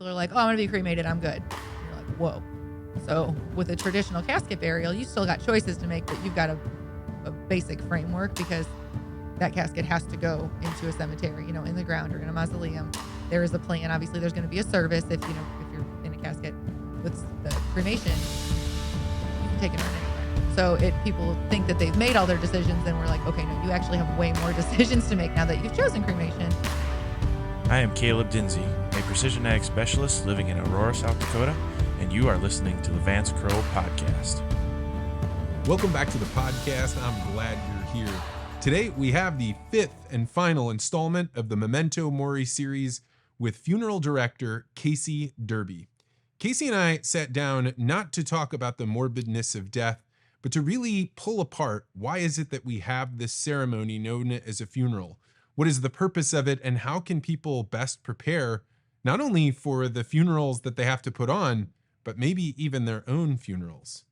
people are like, oh, I'm going to be cremated, I'm good. And you're like, whoa. So with a traditional casket burial, you still got choices to make, but you've got a basic framework because that casket has to go into a cemetery, in the ground or in a mausoleum. There is a plan. Obviously, there's going to be a service if you're in a casket. With the cremation, you can take it on anywhere. So people think that they've made all their decisions, and we're like, okay, no, you actually have way more decisions to make now that you've chosen cremation. I am Caleb Dinsey, a precision ag specialist living in Aurora, South Dakota, and you are listening to the Vance Crow Podcast. Welcome back to the podcast. I'm glad you're here. Today, we have the fifth and final installment of the Memento Mori series with funeral director Casey Derby. Casey and I sat down not to talk about the morbidness of death, but to really pull apart why is it that we have this ceremony known as a funeral? What is the purpose of it, and how can people best prepare not only for the funerals that they have to put on, but maybe even their own funerals?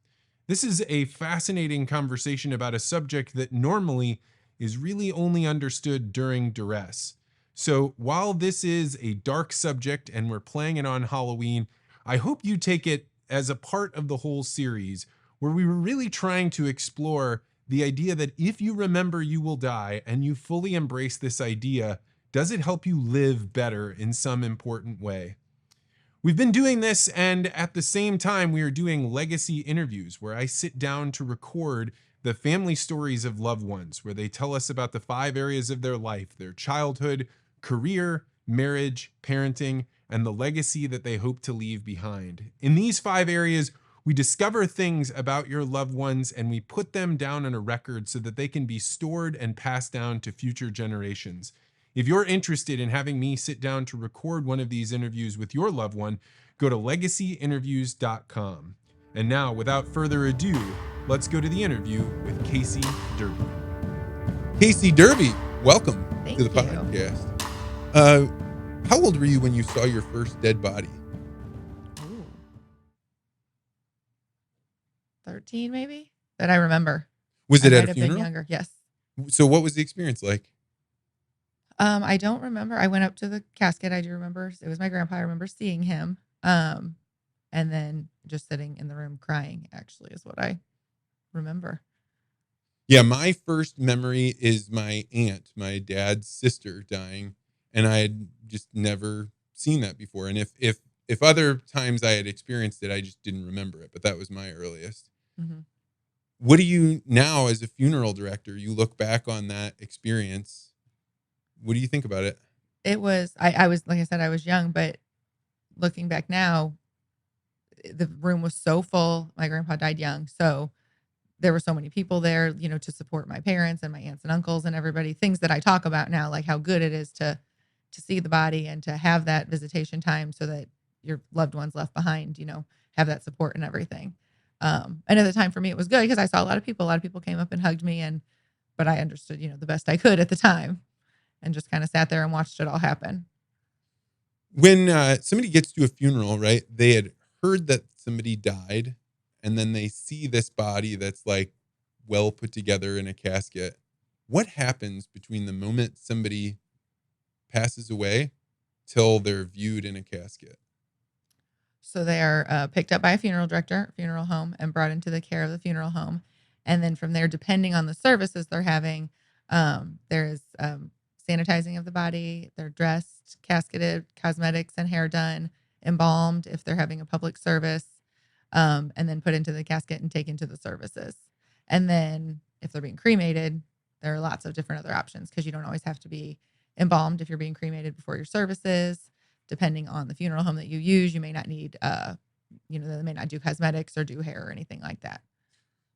This is a fascinating conversation about a subject that normally is really only understood during duress. So while this is a dark subject and we're playing it on Halloween, I hope you take it as a part of the whole series where we were really trying to explore the idea that if you remember you will die and you fully embrace this idea, does it help you live better in some important way? We've been doing this, and at the same time, we are doing legacy interviews where I sit down to record the family stories of loved ones, where they tell us about the 5 areas of their life, their childhood, career, marriage, parenting, and the legacy that they hope to leave behind. In these 5 areas, we discover things about your loved ones and we put them down on a record so that they can be stored and passed down to future generations. If you're interested in having me sit down to record one of these interviews with your loved one, go to legacyinterviews.com. And now, without further ado, let's go to the interview with Casey Derby. Casey Derby, welcome to the podcast. How old were you when you saw your first dead body? Ooh. 13 maybe, that I remember. Was it I at might a have been funeral? younger, yes. So what was the experience like? I don't remember. I went up to the casket. I do remember. It was my grandpa. I remember seeing him. And then just sitting in the room crying, actually, is what I remember. Yeah, my first memory is my aunt, my dad's sister, dying, and I had just never seen that before. And if other times I had experienced it, I just didn't remember it, but that was my earliest. Mm-hmm. What do you now, as a funeral director, you look back on that experience? What do you think about it? It was, I was, like I said, I was young, but looking back now, the room was so full. My grandpa died young. So there were so many people there, to support my parents and my aunts and uncles and everybody, things that I talk about now, like how good it is to see the body and to have that visitation time so that your loved ones left behind, have that support and everything. And at the time for me, it was good because I saw a lot of people came up and hugged me but I understood, the best I could at the time and just kind of sat there and watched it all happen. When somebody gets to a funeral, right, they had heard that somebody died, and then they see this body that's like well put together in a casket. What happens between the moment somebody passes away till they're viewed in a casket? So they are picked up by a funeral director, funeral home, and brought into the care of the funeral home. And then from there, depending on the services they're having, there is sanitizing of the body. They're dressed, casketed, cosmetics and hair done, embalmed if they're having a public service, and then put into the casket and taken to the services. And then if they're being cremated, there are lots of different other options because you don't always have to be embalmed if you're being cremated before your services. Depending on the funeral home that you use, you may not need, they may not do cosmetics or do hair or anything like that.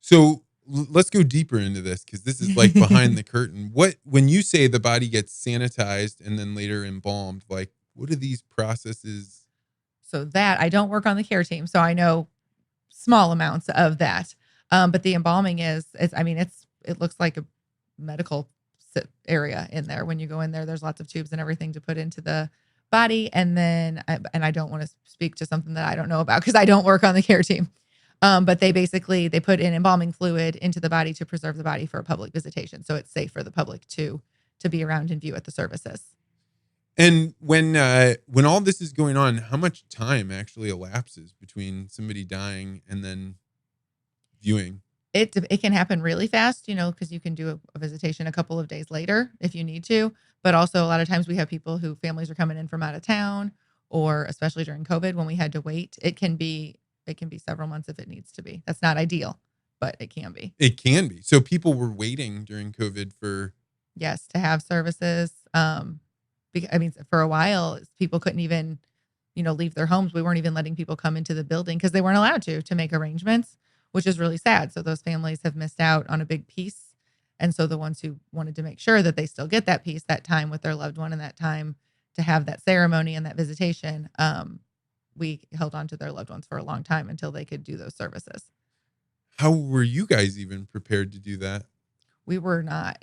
So let's go deeper into this because this is like behind the curtain. When you say the body gets sanitized and then later embalmed, like what are these processes? So that I don't work on the care team, so I know small amounts of that. But the embalming it looks like a medical area in there. When you go in there, there's lots of tubes and everything to put into the body. And then, I don't want to speak to something that I don't know about because I don't work on the care team. But they put in embalming fluid into the body to preserve the body for a public visitation. So it's safe for the public to be around and view at the services. And when all this is going on, how much time actually elapses between somebody dying and then viewing? It can happen really fast, because you can do a visitation a couple of days later if you need to. But also a lot of times we have people who families are coming in from out of town, or especially during COVID when we had to wait. It can be several months if it needs to be. That's not ideal, but it can be. It can be. So people were waiting during COVID for. Yes, to have services. I mean, for a while, people couldn't even, leave their homes. We weren't even letting people come into the building because they weren't allowed to make arrangements, which is really sad. So those families have missed out on a big piece. And so the ones who wanted to make sure that they still get that piece, that time with their loved one, and that time to have that ceremony and that visitation, we held on to their loved ones for a long time until they could do those services. How were you guys even prepared to do that? We were not.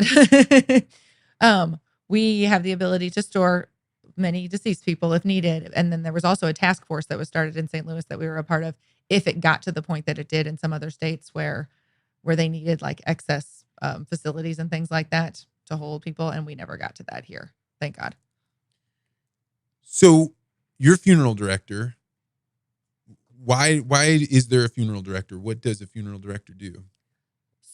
We have the ability to store many deceased people if needed. And then there was also a task force that was started in St. Louis that we were a part of if it got to the point that it did in some other states where they needed like excess facilities and things like that to hold people. And we never got to that here. Thank God. So you're funeral director. Why is there a funeral director? What does a funeral director do?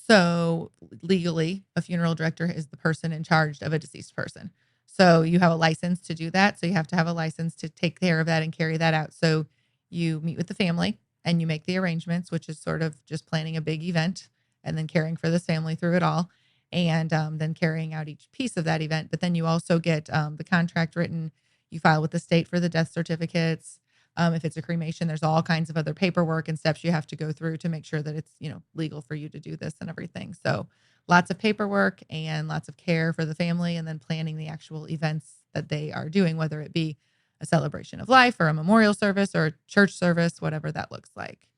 So legally, a funeral director is the person in charge of a deceased person. So you have a license to do that. So you have to have a license to take care of that and carry that out. So you meet with the family and you make the arrangements, which is sort of just planning a big event and then caring for this family through it all, and then carrying out each piece of that event. But then you also get the contract written. You file with the state for the death certificates. If it's a cremation, there's all kinds of other paperwork and steps you have to go through to make sure that it's, legal for you to do this and everything. So lots of paperwork and lots of care for the family, and then planning the actual events that they are doing, whether it be a celebration of life or a memorial service or a church service, whatever that looks like.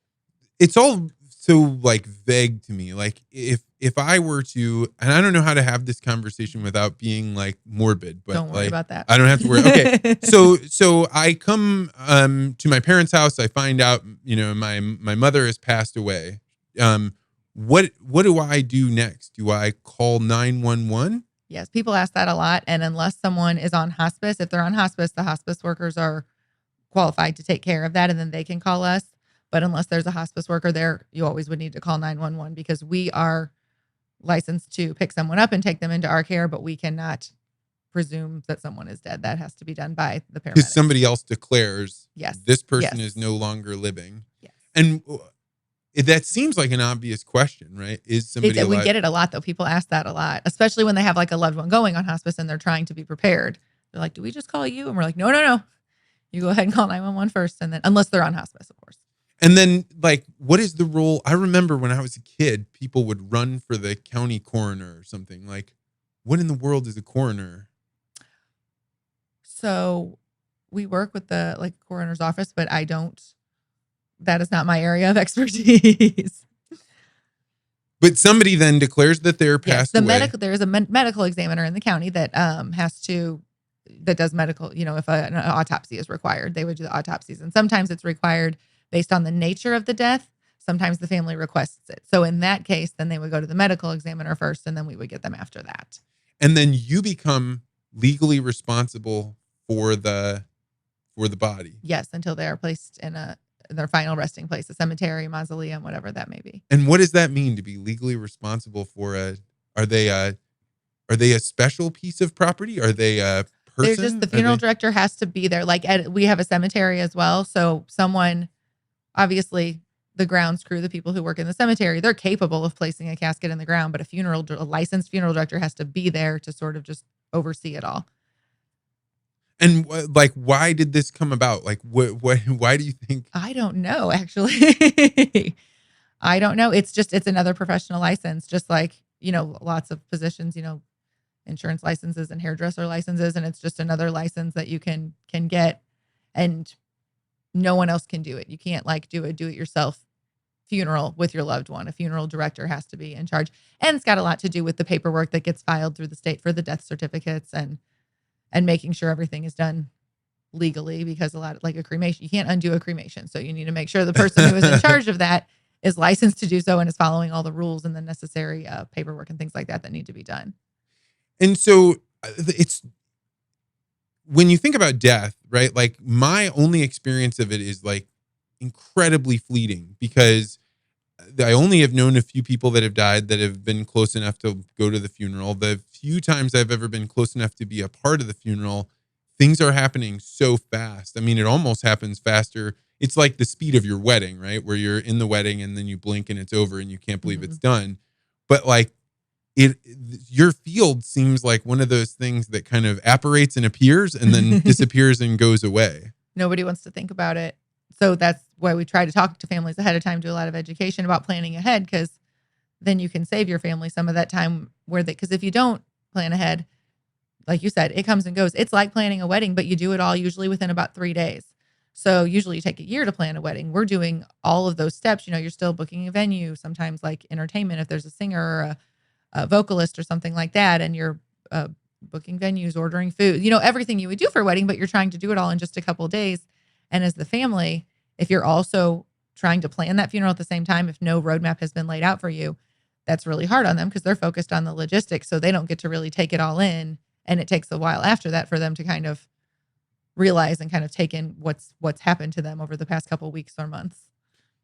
It's all so like vague to me. Like if I were to, and I don't know how to have this conversation without being like morbid, but Don't worry like about that. I don't have to worry. Okay. So I come to my parents' house, I find out, my mother has passed away. What do I do next? Do I call 911? Yes, people ask that a lot. And unless someone is on hospice, if they're on hospice, the hospice workers are qualified to take care of that, and then they can call us. But unless there's a hospice worker there, you always would need to call 911 because we are licensed to pick someone up and take them into our care, but we cannot presume that someone is dead. That has to be done by the paramedics. Because somebody else declares, yes, this person yes. is no longer living. Yes. And that seems like an obvious question, right? Is somebody alive? We get it a lot, though. People ask that a lot, especially when they have like a loved one going on hospice and they're trying to be prepared. They're like, do we just call you? And we're like, no. You go ahead and call 911 first, and then unless they're on hospice, of course. And then, like, what is the role? I remember when I was a kid, people would run for the county coroner or something. Like, what in the world is a coroner? So we work with the coroner's office, but that is not my area of expertise. But somebody then declares that they're passed away. There is a medical examiner in the county that does medical, if an autopsy is required, they would do the autopsies. And sometimes it's required based on the nature of the death. Sometimes the family requests it. So in that case, then they would go to the medical examiner first, and then we would get them after that. And then you become legally responsible for the body. Yes, until they are placed in their final resting place, a cemetery, mausoleum, whatever that may be. And what does that mean to be legally responsible for are they a special piece of property? Are they a person? The funeral director has to be there. We have a cemetery as well. So someone, obviously the grounds crew, the people who work in the cemetery, they're capable of placing a casket in the ground, but a licensed funeral director has to be there to sort of just oversee it all. And why did this come about? Like, why do you think? I don't know, actually. I don't know. It's another professional license, just like, lots of positions, insurance licenses and hairdresser licenses. And it's just another license that you can get, and no one else can do it. You can't do it yourself funeral with your loved one. A funeral director has to be in charge. And it's got a lot to do with the paperwork that gets filed through the state for the death certificates and making sure everything is done legally, because a lot of a cremation, you can't undo a cremation. So you need to make sure the person who is in charge of that is licensed to do so and is following all the rules and the necessary paperwork and things like that need to be done. And so when you think about death, right? Like my only experience of it is like incredibly fleeting because I only have known a few people that have died that have been close enough to go to the funeral. The few times I've ever been close enough to be a part of the funeral, things are happening so fast. I mean, it almost happens faster. It's like the speed of your wedding, right? Where you're in the wedding and then you blink and it's over and you can't believe it's Mhm. done. But like it your field seems like one of those things that kind of apparates and appears and then disappears and goes away. Nobody wants to think about it. So that's why we try to talk to families ahead of time, do a lot of education about planning ahead, because then you can save your family some of that time where they, because if you don't plan ahead, like you said, it comes and goes. It's like planning a wedding, but you do it all usually within about 3 days. So usually you take a year to plan a wedding. We're doing all of those steps. You know, you're still booking a venue, sometimes like entertainment, if there's a singer or a vocalist or something like that, and you're uh, booking venues, ordering food, you know, everything you would do for a wedding, but you're trying to do it all in just a couple of days. And as the family, if you're also trying to plan that funeral at the same time, if no roadmap has been laid out for you, that's really hard on them because they're focused on the logistics. So they don't get to really take it all in. And it takes a while after that for them to kind of realize and kind of take in what's happened to them over the past couple of weeks or months.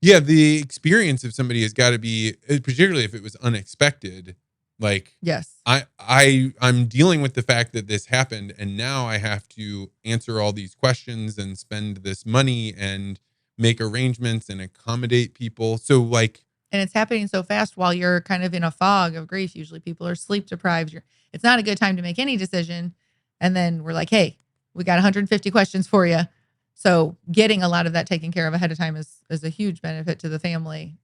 Yeah, the experience of somebody has got to be, particularly if it was unexpected. Like Yes. I'm dealing with the fact that this happened, and now I have to answer all these questions and spend this money and make arrangements and accommodate people. So like, And it's happening so fast while you're kind of in a fog of grief. Usually people are sleep deprived. It's not a good time to make any decision. And then we're like, hey, we got 150 questions for you. So getting a lot of that taken care of ahead of time is a huge benefit to the family.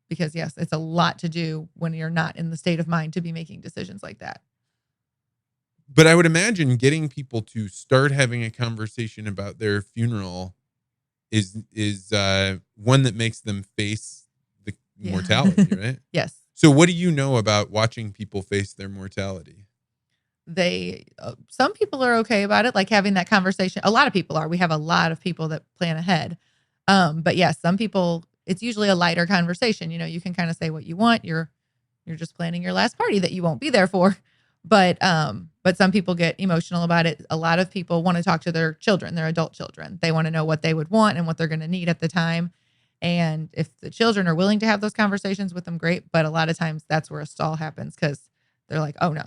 Because yes, it's a lot to do when you're not in the state of mind to be making decisions like that. but I would imagine getting people to start having a conversation about their funeral is one that makes them face the Yeah. mortality, right? Yes. So what do you know about watching people face their mortality? Some people are okay about it, like having that conversation. A lot of people are. We have a lot of people that plan ahead. But yes, some people, it's usually a lighter conversation. You know, you can kind of say what you want. You're just planning your last party that you won't be there for. But some people get emotional about it. A lot of people want to talk to their children, their adult children. They want to know what they would want and what they're going to need at the time. And if the children are willing to have those conversations with them, great. But a lot of times that's where a stall happens because they're like, oh no,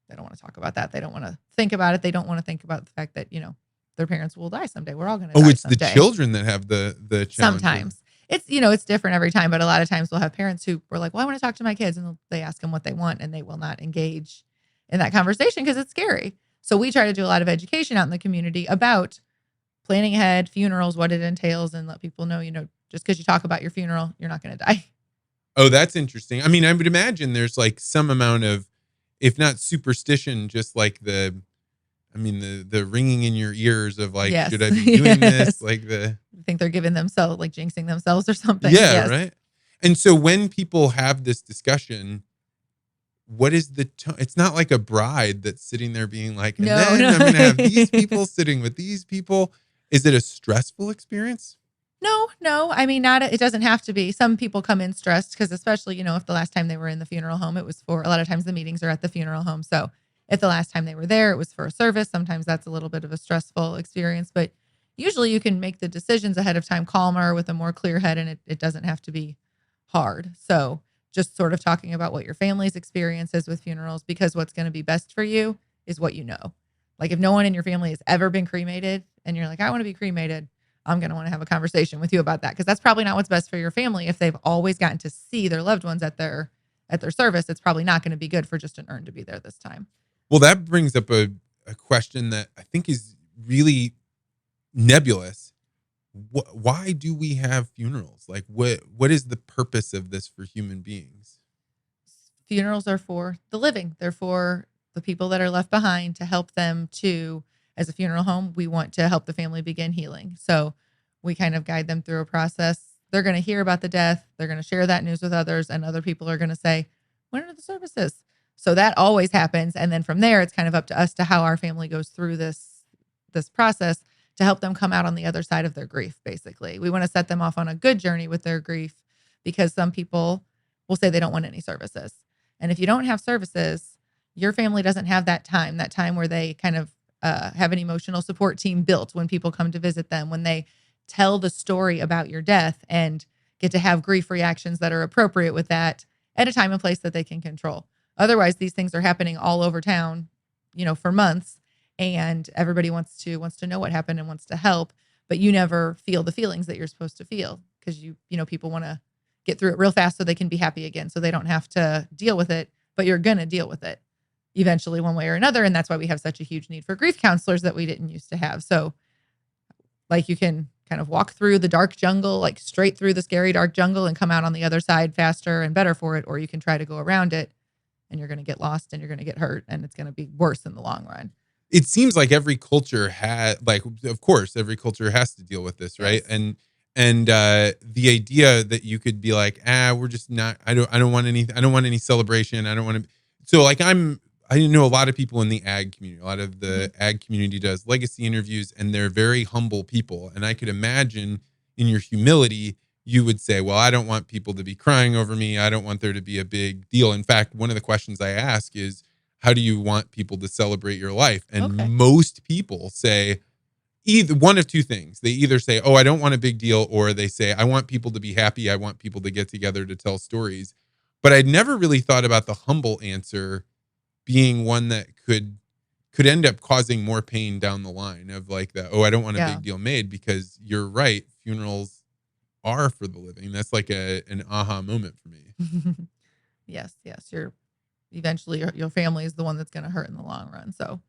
they don't want to talk about that. They don't want to think about it. They don't want to think about the fact that, you know, their parents will die someday. We're all going to Oh, die it's the someday. children that have the challenges. Sometimes it's, you know, it's different every time, but a lot of times we'll have parents who were like, well, I want to talk to my kids, and they ask them what they want and they will not engage in that conversation because it's scary. So we try to do a lot of education out in the community about planning ahead, funerals, what it entails, and let people know, you know, just because you talk about your funeral, you're not going to die. Oh, that's interesting. I mean, I would imagine there's like some amount of, if not superstition, just like the ringing in your ears of like, Yes. should I be doing this? Yes. Like the I think they're giving themselves, like jinxing themselves or something. yeah, Yes. right. And so when people have this discussion, what is the tone? It's not like a bride that's sitting there being like, and No, then no. I'm going to have these people sitting with these people. Is it a stressful experience? No. I mean, not, it doesn't have to be. Some people come in stressed because, especially, you know, if the last time they were in the funeral home, it was for, a lot of times the meetings are at the funeral home. So if the last time they were there, it was for a service, sometimes that's a little bit of a stressful experience. But usually you can make the decisions ahead of time calmer with a more clear head, and it doesn't have to be hard. So just sort of talking about what your family's experience is with funerals, because what's going to be best for you is what you know. Like if no one in your family has ever been cremated and you're like, I want to be cremated, I'm going to want to have a conversation with you about that, because that's probably not what's best for your family. If they've always gotten to see their loved ones at their service, it's probably not going to be good for just an urn to be there this time. Well, that brings up a question that I think is really nebulous. Why do we have funerals? Like what is the purpose of this for human beings? Funerals are for the living. They're for the people that are left behind, to help them to, as a funeral home, we want to help the family begin healing. So we kind of guide them through a process. They're going to hear about the death. They're going to share that news with others, and other people are going to say, when are the services? So that always happens. And then from there, it's kind of up to us to how our family goes through this process to help them come out on the other side of their grief. Basically, we want to set them off on a good journey with their grief, because some people will say they don't want any services. And if you don't have services, your family doesn't have that time where they kind of have an emotional support team built when people come to visit them, when they tell the story about your death and get to have grief reactions that are appropriate with that at a time and place that they can control. Otherwise, these things are happening all over town, for months, and everybody wants to know what happened and wants to help, but you never feel the feelings that you're supposed to feel because people want to get through it real fast so they can be happy again, so they don't have to deal with it, but you're going to deal with it eventually one way or another. And that's why we have such a huge need for grief counselors that we didn't used to have. So like you can kind of walk through the dark jungle, like straight through the scary dark jungle and come out on the other side faster and better for it. Or you can try to go around it and you're going to get lost and you're going to get hurt and it's going to be worse in the long run. It seems like every culture of course, every culture has to deal with this, right? Yes. And the idea that you could be like, we're just not. I don't want any. I don't want any celebration. I don't want to. So like I know a lot of people in the ag community. A lot of the ag community does legacy interviews, and they're very humble people. And I could imagine in your humility, you would say, well, I don't want people to be crying over me. I don't want there to be a big deal. In fact, one of the questions I ask is, how do you want people to celebrate your life? And most people say either one of two things. They either say, oh, I don't want a big deal, or they say, I want people to be happy. I want people to get together to tell stories. But I'd never really thought about the humble answer being one that could end up causing more pain down the line of like I don't want a big deal made, because you're right. Funerals are for the living. That's like an aha moment for me. Yes. Eventually your family is the one that's going to hurt in the long run. So.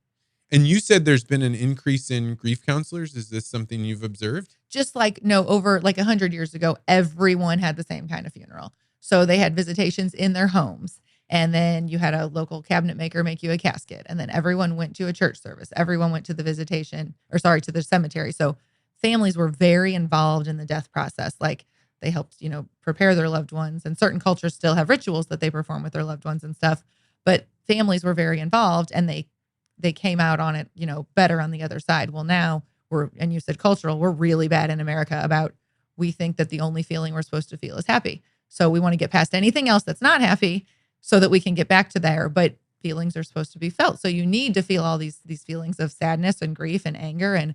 And you said there's been an increase in grief counselors. Is this something you've observed? Just like, no, over like 100 years ago, everyone had the same kind of funeral. So they had visitations in their homes. And then you had a local cabinet maker make you a casket. And then everyone went to a church service. Everyone went to to the cemetery. So families were very involved in the death process. Like they helped, prepare their loved ones. And certain cultures still have rituals that they perform with their loved ones and stuff. But families were very involved and they came out on it, better on the other side. Well, now and you said cultural, we're really bad in America about, we think that the only feeling we're supposed to feel is happy. So we want to get past anything else that's not happy so that we can get back to there. But feelings are supposed to be felt. So you need to feel all these feelings of sadness and grief and anger and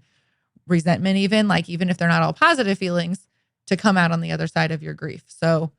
resentment, even if they're not all positive feelings, to come out on the other side of your grief. So,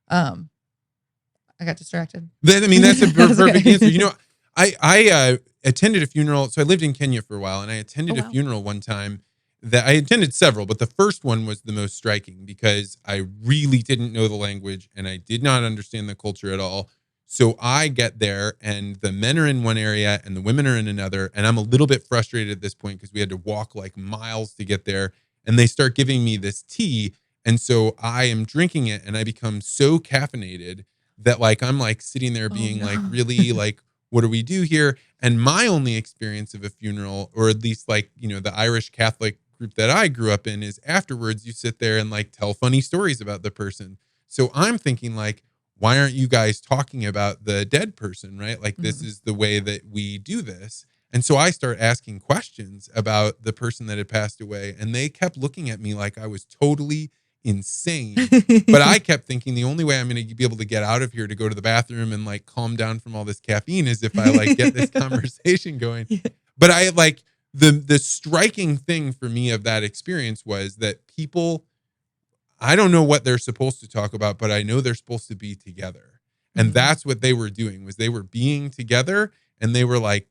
I got distracted. That's a perfect answer. I attended a funeral. So I lived in Kenya for a while, and I attended a funeral one time that I attended several, but the first one was the most striking because I really didn't know the language and I did not understand the culture at all. So I get there and the men are in one area and the women are in another. And I'm a little bit frustrated at this point because we had to walk like miles to get there. And they start giving me this tea. And so I am drinking it and I become so caffeinated that like I'm like sitting there being like really like, what do we do here? And my only experience of a funeral, or at least like, the Irish Catholic group that I grew up in, is afterwards you sit there and like tell funny stories about the person. So I'm thinking like, why aren't you guys talking about the dead person, right? Like this is the way that we do this. And so I start asking questions about the person that had passed away, and they kept looking at me like I was totally insane. But I kept thinking the only way I'm going to be able to get out of here to go to the bathroom and like calm down from all this caffeine is if I like get this conversation going. Yeah. But I like the striking thing for me of that experience was that people, I don't know what they're supposed to talk about, but I know they're supposed to be together. And that's what they were doing, was they were being together and they were like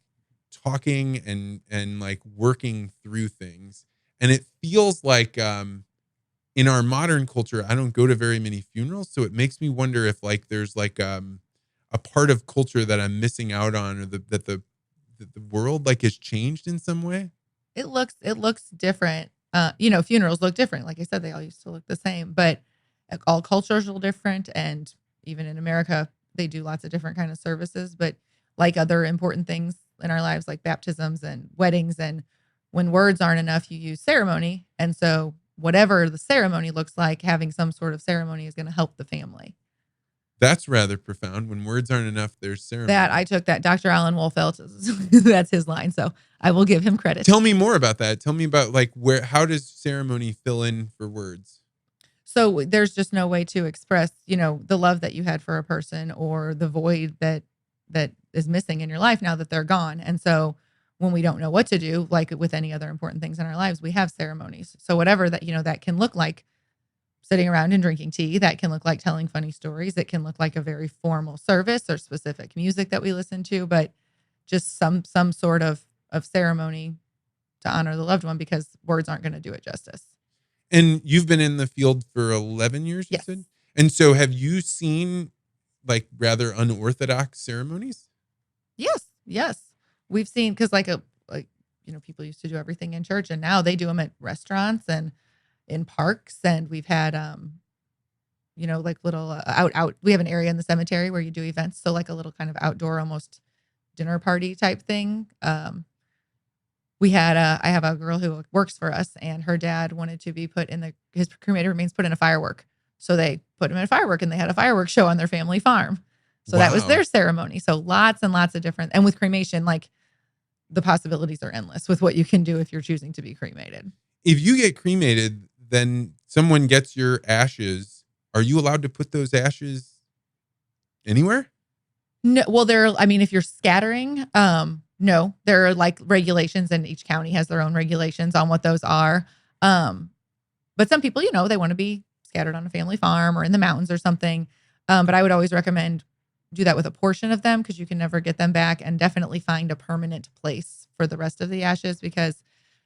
talking and like working through things. And it feels like in our modern culture, I don't go to very many funerals. So it makes me wonder if like there's like a part of culture that I'm missing out on, or that the world like has changed in some way. It looks different. Funerals look different. Like I said, they all used to look the same, but all cultures are different. And even in America, they do lots of different kind of services, but like other important things in our lives, like baptisms and weddings. And when words aren't enough, you use ceremony. And so whatever the ceremony looks like, having some sort of ceremony is going to help the family. That's rather profound. When words aren't enough, there's ceremony. That I took that Dr. Alan Wolfelt. That's his line. So I will give him credit. Tell me more about that. Tell me about like how does ceremony fill in for words? So there's just no way to express, the love that you had for a person or the void that is missing in your life now that they're gone. And so when we don't know what to do, like with any other important things in our lives, we have ceremonies. So whatever that, that can look like sitting around and drinking tea, that can look like telling funny stories. It can look like a very formal service or specific music that we listen to, but just some sort of ceremony to honor the loved one, because words aren't going to do it justice. And you've been in the field for 11 years, you Yes. said? And so have you seen like rather unorthodox ceremonies? Yes. We've seen, because people used to do everything in church, and now they do them at restaurants and in parks. And we've had like little out. We have an area in the cemetery where you do events, so like a little kind of outdoor, almost dinner party type thing. I have a girl who works for us, and her dad wanted to be put in his cremated remains put in a firework. So they put him in a firework, and they had a fireworks show on their family farm. So that was Wow. their ceremony. So lots and lots of different, and with cremation, like the possibilities are endless with what you can do if you're choosing to be cremated. If you get cremated, then someone gets your ashes. Are you allowed to put those ashes anywhere? No, well, if you're scattering, no, there are like regulations, and each county has their own regulations on what those are. But some people, they want to be scattered on a family farm or in the mountains or something. But I would always recommend do that with a portion of them, because you can never get them back, and definitely find a permanent place for the rest of the ashes, because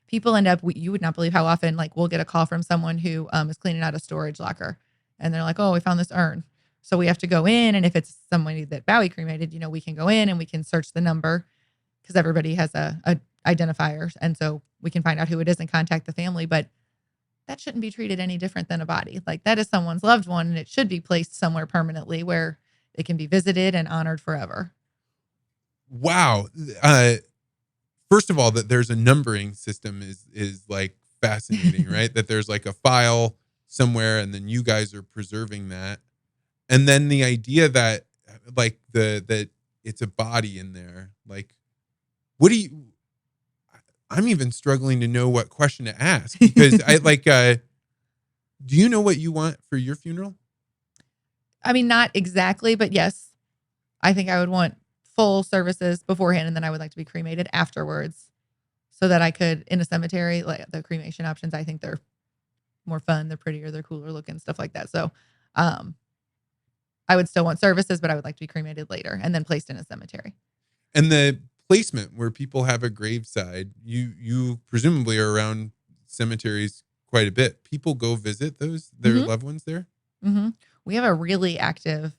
people end up, you would not believe how often, like we'll get a call from someone who is cleaning out a storage locker, and they're like, oh, we found this urn. So we have to go in, and if it's somebody that Bowie cremated, we can go in and we can search the number, because everybody has a identifier, and so we can find out who it is and contact the family. But that shouldn't be treated any different than a body. Like, that is someone's loved one, and it should be placed somewhere permanently where it can be visited and honored forever. Wow. First of all, that there's a numbering system is like fascinating, right? That there's like a file somewhere, and then you guys are preserving that. And then the idea that like that it's a body in there. Like, I'm even struggling to know what question to ask, because I like do you know what you want for your funeral? I mean, not exactly, but yes, I think I would want full services beforehand, and then I would like to be cremated afterwards, so that I could, in a cemetery, like the cremation options, I think they're more fun, they're prettier, they're cooler looking, stuff like that. So I would still want services, but I would like to be cremated later and then placed in a cemetery. And the placement where people have a graveside, you presumably are around cemeteries quite a bit. People go visit their loved ones there. Mm-hmm. We have a really active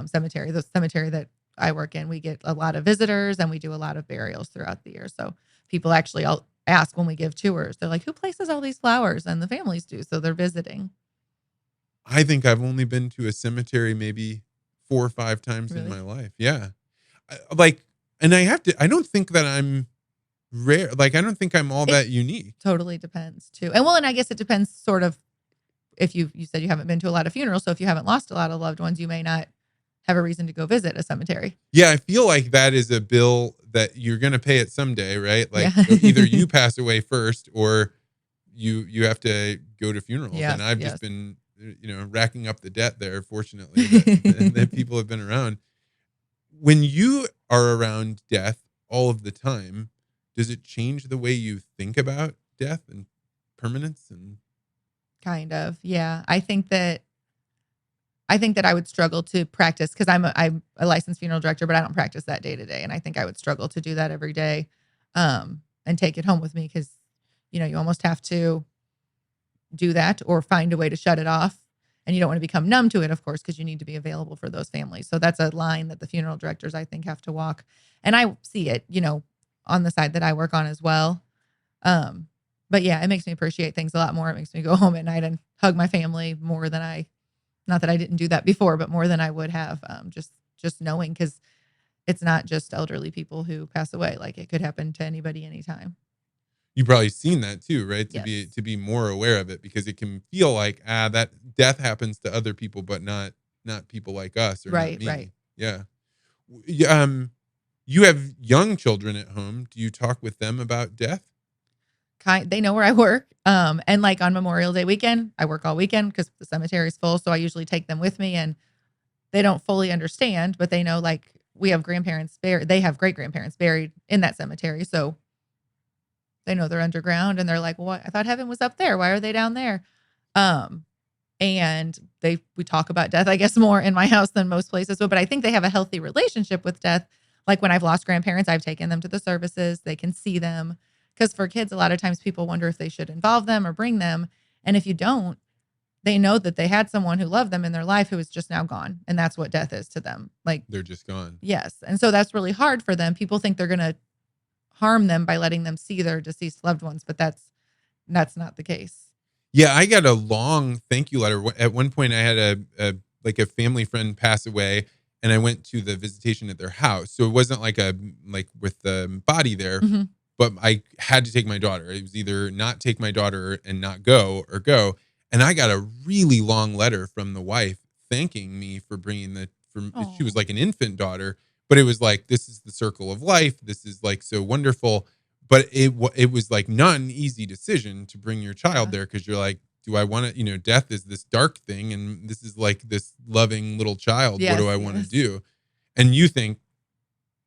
cemetery. The cemetery that I work in, we get a lot of visitors, and we do a lot of burials throughout the year. So people actually all ask when we give tours. They're like, who places all these flowers? And the families do. So they're visiting. I think I've only been to a cemetery maybe 4 or 5 times in Really? my life. Yeah. And I don't think that I'm rare. Like, I don't think I'm all that unique. Totally depends too. And I guess it depends sort of, if you said you haven't been to a lot of funerals. So if you haven't lost a lot of loved ones, you may not have a reason to go visit a cemetery. Yeah. I feel like that is a bill that you're going to pay it someday, right? Like, Yeah. either you pass away first, or you have to go to funerals. Yes, And I've yes. just been, racking up the debt there, fortunately, that people have been around. When you are around death all of the time, does it change the way you think about death and permanence? And Kind of. Yeah. I think that I would struggle to practice, because I'm a licensed funeral director, but I don't practice that day to day. And I think I would struggle to do that every day, and take it home with me, because, you almost have to do that or find a way to shut it off. And you don't want to become numb to it, of course, because you need to be available for those families. So that's a line that the funeral directors, I think, have to walk. And I see it, on the side that I work on as well. But yeah, it makes me appreciate things a lot more. It makes me go home at night and hug my family more than not that I didn't do that before, but more than I would have, just knowing, because it's not just elderly people who pass away. Like, it could happen to anybody, anytime. you've probably seen that too, right? Yes. To be more aware of it, because it can feel like that death happens to other people, but not people like us, or Right, not me. right. Yeah. You have young children at home. Do you talk with them about death? They know where I work. And like on Memorial Day weekend, I work all weekend because the cemetery is full. So I usually take them with me, and they don't fully understand, but they know, like, we have grandparents buried. They have great grandparents buried in that cemetery. So They know they're underground, and they're like, "What? I thought heaven was up there. Why are they down there?" Um, and we talk about death, I guess, more in my house than most places. But I think they have a healthy relationship with death. Like when I've lost grandparents, I've taken them to the services. They can see them. Because for kids, a lot of times people wonder if they should involve them or bring them. And if you don't, they know that they had someone who loved them in their life who is just now gone. And that's what death is to them. Like, They're just gone. yes. And so that's really hard for them. People think they're going to harm them by letting them see their deceased loved ones, but that's not the case. Yeah, I got a long thank you letter. At one point, I had a family friend pass away, and I went to the visitation at their house. So it wasn't like with the body there, Mm-hmm. but I had to take my daughter. It was either not take my daughter and not go, or go. And I got a really long letter from the wife thanking me for bringing she was Oh, like an infant daughter, but it was like, this is the circle of life. This is like so wonderful. But it was like not an easy decision to bring your child yeah. there, because you're like, do I want to, death is this dark thing, and this is like this loving little child. What Yes, do I want to yes, do? And you think,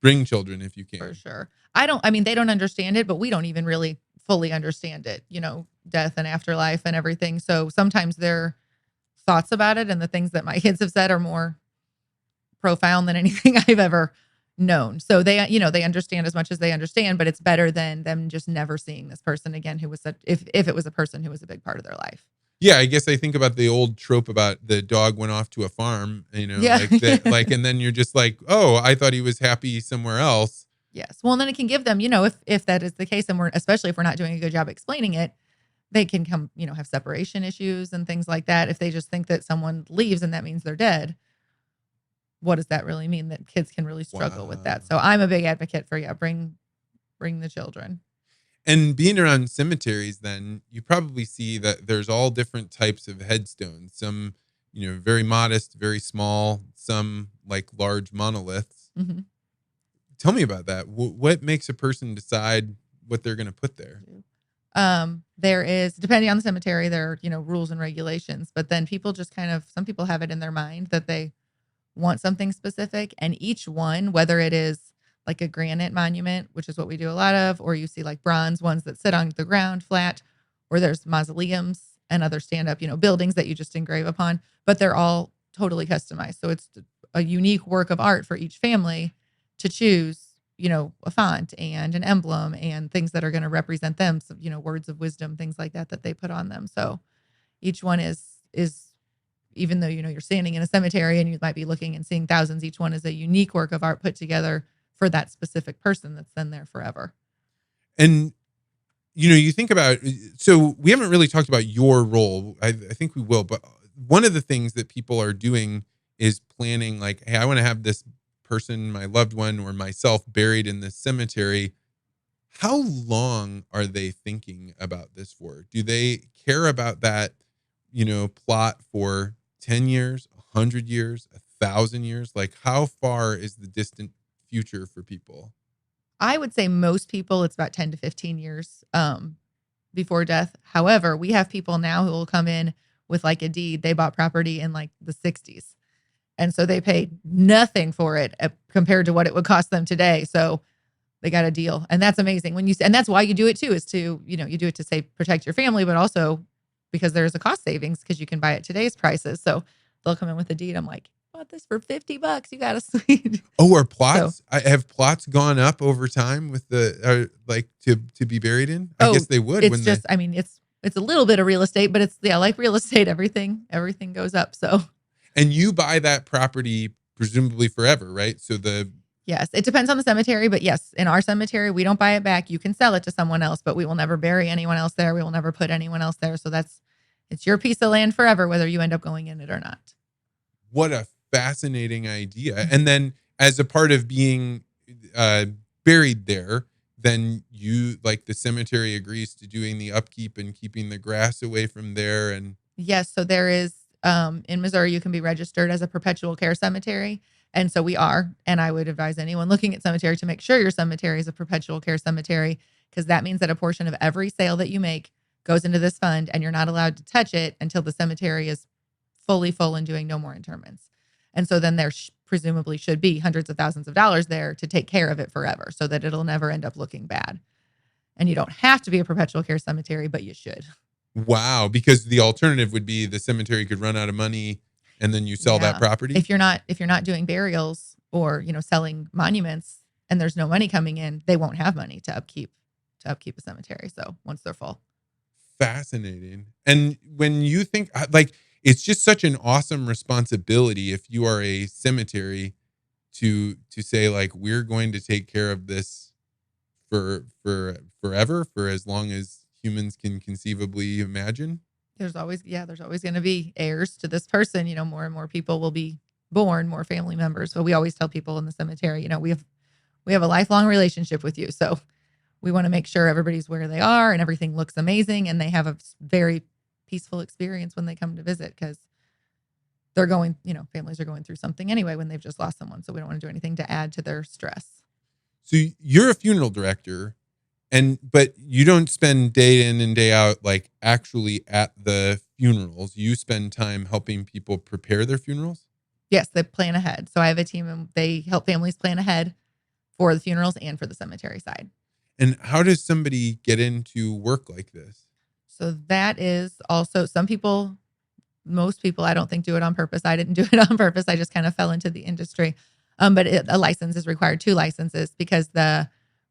bring children if you for can. sure. They don't understand it, but we don't even really fully understand it, death and afterlife and everything. So sometimes their thoughts about it and the things that my kids have said are more profound than anything I've ever known. So they understand as much as they understand, but it's better than them just never seeing this person again who was if it was a person who was a big part of their life. Yeah, I guess I think about the old trope about the dog went off to a farm, Yeah. like that, and then you're just like, oh, I thought he was happy somewhere else. Yes. Well, and then it can give them, if that is the case, and especially if we're not doing a good job explaining it, they can come, have separation issues and things like that. If they just think that someone leaves and that means they're dead, what does that really mean? That kids can really struggle with Wow. that. So I'm a big advocate for, bring the children. And being around cemeteries, then you probably see that there's all different types of headstones. Some, very modest, very small, some like large monoliths. Mm-hmm. Tell me about that. What makes a person decide what they're going to put there? There is, depending on the cemetery, there are, rules and regulations, but then people just some people have it in their mind that they want something specific. And each one, whether it is like a granite monument, which is what we do a lot of, or you see like bronze ones that sit on the ground flat, or there's mausoleums and other stand up, buildings that you just engrave upon, but they're all totally customized. So it's a unique work of art for each family to choose, a font and an emblem and things that are going to represent them. So, words of wisdom, things like that they put on them. So each one is even though, you're standing in a cemetery and you might be looking and seeing thousands, each one is a unique work of art put together for that specific person that's then there forever. And, you think about, so we haven't really talked about your role. I think we will, but one of the things that people are doing is planning, like, hey, I want to have this person, my loved one or myself, buried in this cemetery. How long are they thinking about this for? Do they care about that, plot for 10 years, 100 years, 1,000 years? Like, how far is the distant future for people? I would say most people, it's about 10 to 15 years before death. However, we have people now who will come in with like a deed. They bought property in like the 60s. And so they paid nothing for it compared to what it would cost them today. So they got a deal. And that's amazing. And that's why you do it too, is to, you do it to say, protect your family, but also because there's a cost savings because you can buy at today's prices. So they'll come in with a deed. I'm like, bought this for $50. You got a sweet. Oh, are So, plots? Have plots gone up over time with the like to be buried in? I oh, guess they would it's when just, it's a little bit of real estate, but it's, yeah, like real estate, everything goes up. So and you buy that property presumably forever, right? So yes, it depends on the cemetery, but yes, in our cemetery, we don't buy it back. You can sell it to someone else, but we will never bury anyone else there. We will never put anyone else there. So it's your piece of land forever, whether you end up going in it or not. what a fascinating idea. And then as a part of being buried there, then you, like, the cemetery agrees to doing the upkeep and keeping the grass away from there. And Yes, so there is in Missouri, you can be registered as a perpetual care cemetery. And so we are. And I would advise anyone looking at cemetery to make sure your cemetery is a perpetual care cemetery, because that means that a portion of every sale that you make goes into this fund and you're not allowed to touch it until the cemetery is fully full and doing no more interments. And so then there presumably should be hundreds of thousands of dollars there to take care of it forever so that it'll never end up looking bad. And you don't have to be a perpetual care cemetery, but you should. Wow, because the alternative would be the cemetery could run out of money and then you sell that Yeah. property? If you're not doing burials or, selling monuments and there's no money coming in, they won't have money to upkeep a cemetery. So once they're full. Fascinating. And when you think like it's just such an awesome responsibility if you are a cemetery to say like we're going to take care of this for forever, for as long as humans can conceivably imagine. There's always going to be heirs to this person. More and more people will be born, more family members. But we always tell people in the cemetery, we have a lifelong relationship with you. So we want to make sure everybody's where they are and everything looks amazing and they have a very peaceful experience when they come to visit, because they're going, families are going through something anyway when they've just lost someone. So we don't want to do anything to add to their stress. So you're a funeral director, but you don't spend day in and day out like actually at the funerals. You spend time helping people prepare their funerals? Yes, they plan ahead. So I have a team and they help families plan ahead for the funerals and for the cemetery side. And how does somebody get into work like this? So that is also most people I don't think do it on purpose. I didn't do it on purpose. I just kind of fell into the industry. But a license is required, 2 licenses, because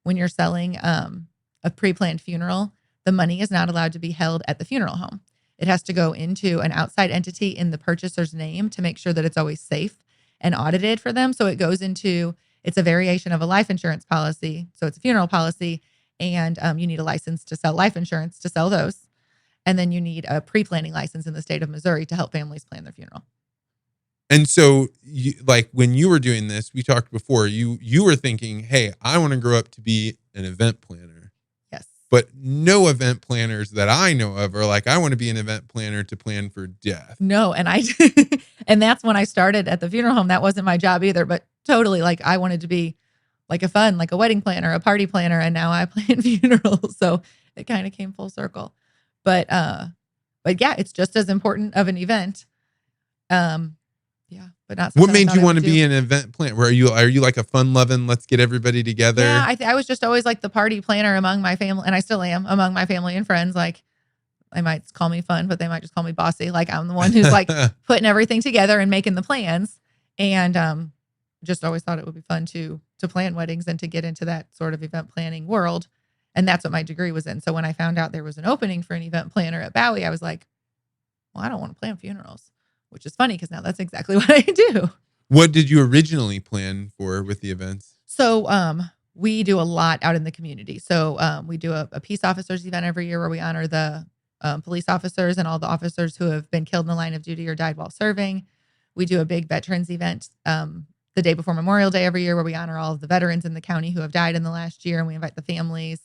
when you're selling a pre-planned funeral, the money is not allowed to be held at the funeral home. It has to go into an outside entity in the purchaser's name to make sure that it's always safe and audited for them. So it's a variation of a life insurance policy. So it's a funeral policy, and you need a license to sell life insurance to sell those. And then you need a pre-planning license in the state of Missouri to help families plan their funeral. And so, like when you were doing this, we talked before, you were thinking, hey, I want to grow up to be an event planner. Yes. But no event planners that I know of are like, I want to be an event planner to plan for death. No, and and that's when I started at the funeral home. That wasn't my job either, but totally, like, I wanted to be like a wedding planner, a party planner, and now I plan funerals. So it kind of came full circle. But yeah, it's just as important of an event. Yeah, but not. What made you want to be an event planner? Are you like a fun loving, let's get everybody together? Yeah, I was just always like the party planner among my family, and I still am among my family and friends. Like, they might call me fun, but they might just call me bossy. Like, I'm the one who's like putting everything together and making the plans. And just always thought it would be fun to plan weddings and to get into that sort of event planning world. And that's what my degree was in. So when I found out there was an opening for an event planner at Bowie, I was like, well, I don't want to plan funerals, which is funny because now that's exactly what I do. What did you originally plan for with the events? So we do a lot out in the community. So we do a peace officers event every year where we honor the police officers and all the officers who have been killed in the line of duty or died while serving. We do a big veterans event the day before Memorial Day every year where we honor all of the veterans in the county who have died in the last year, and we invite the families.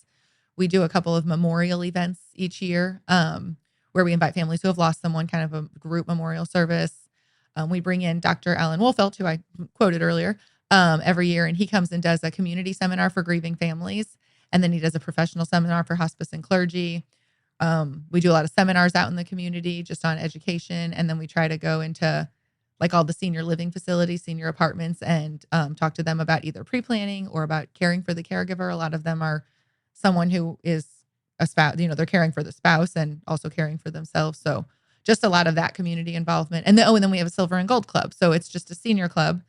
We do a couple of memorial events each year where we invite families who have lost someone, kind of a group memorial service. We bring in Dr. Alan Wolfelt, who I quoted earlier, every year, and he comes and does a community seminar for grieving families. And then he does a professional seminar for hospice and clergy. We do a lot of seminars out in the community just on education. And then we try to go into like all the senior living facilities, senior apartments, and talk to them about either pre-planning or about caring for the caregiver. A lot of them are someone who is a spouse, they're caring for the spouse and also caring for themselves. So just a lot of that community involvement. And then we have a silver and gold club. So it's just a senior club.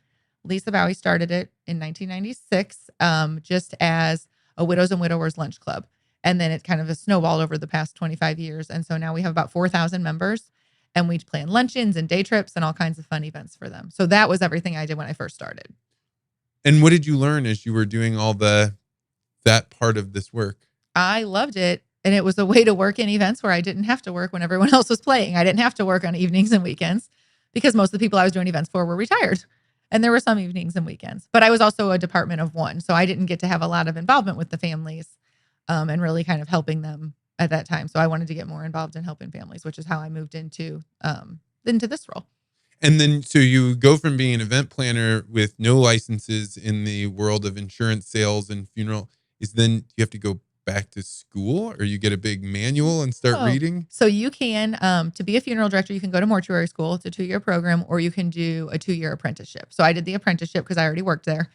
Lisa Bowie started it in 1996 just as a widows and widowers lunch club. And then it kind of snowballed over the past 25 years. And so now we have about 4,000 members, and we plan luncheons and day trips and all kinds of fun events for them. So that was everything I did when I first started. And what did you learn as you were doing all that part of this work? I loved it. And it was a way to work in events where I didn't have to work when everyone else was playing. I didn't have to work on evenings and weekends because most of the people I was doing events for were retired. And there were some evenings and weekends. But I was also a department of one. So I didn't get to have a lot of involvement with the families and really kind of helping them at that time. So I wanted to get more involved in helping families, which is how I moved into this role. And then, so you go from being an event planner with no licenses in the world of insurance sales and funeral, then you have to go back to school, or you get a big manual and start reading? So you can, to be a funeral director, you can go to mortuary school. It's a 2-year program, or you can do a 2-year apprenticeship. So I did the apprenticeship because I already worked there.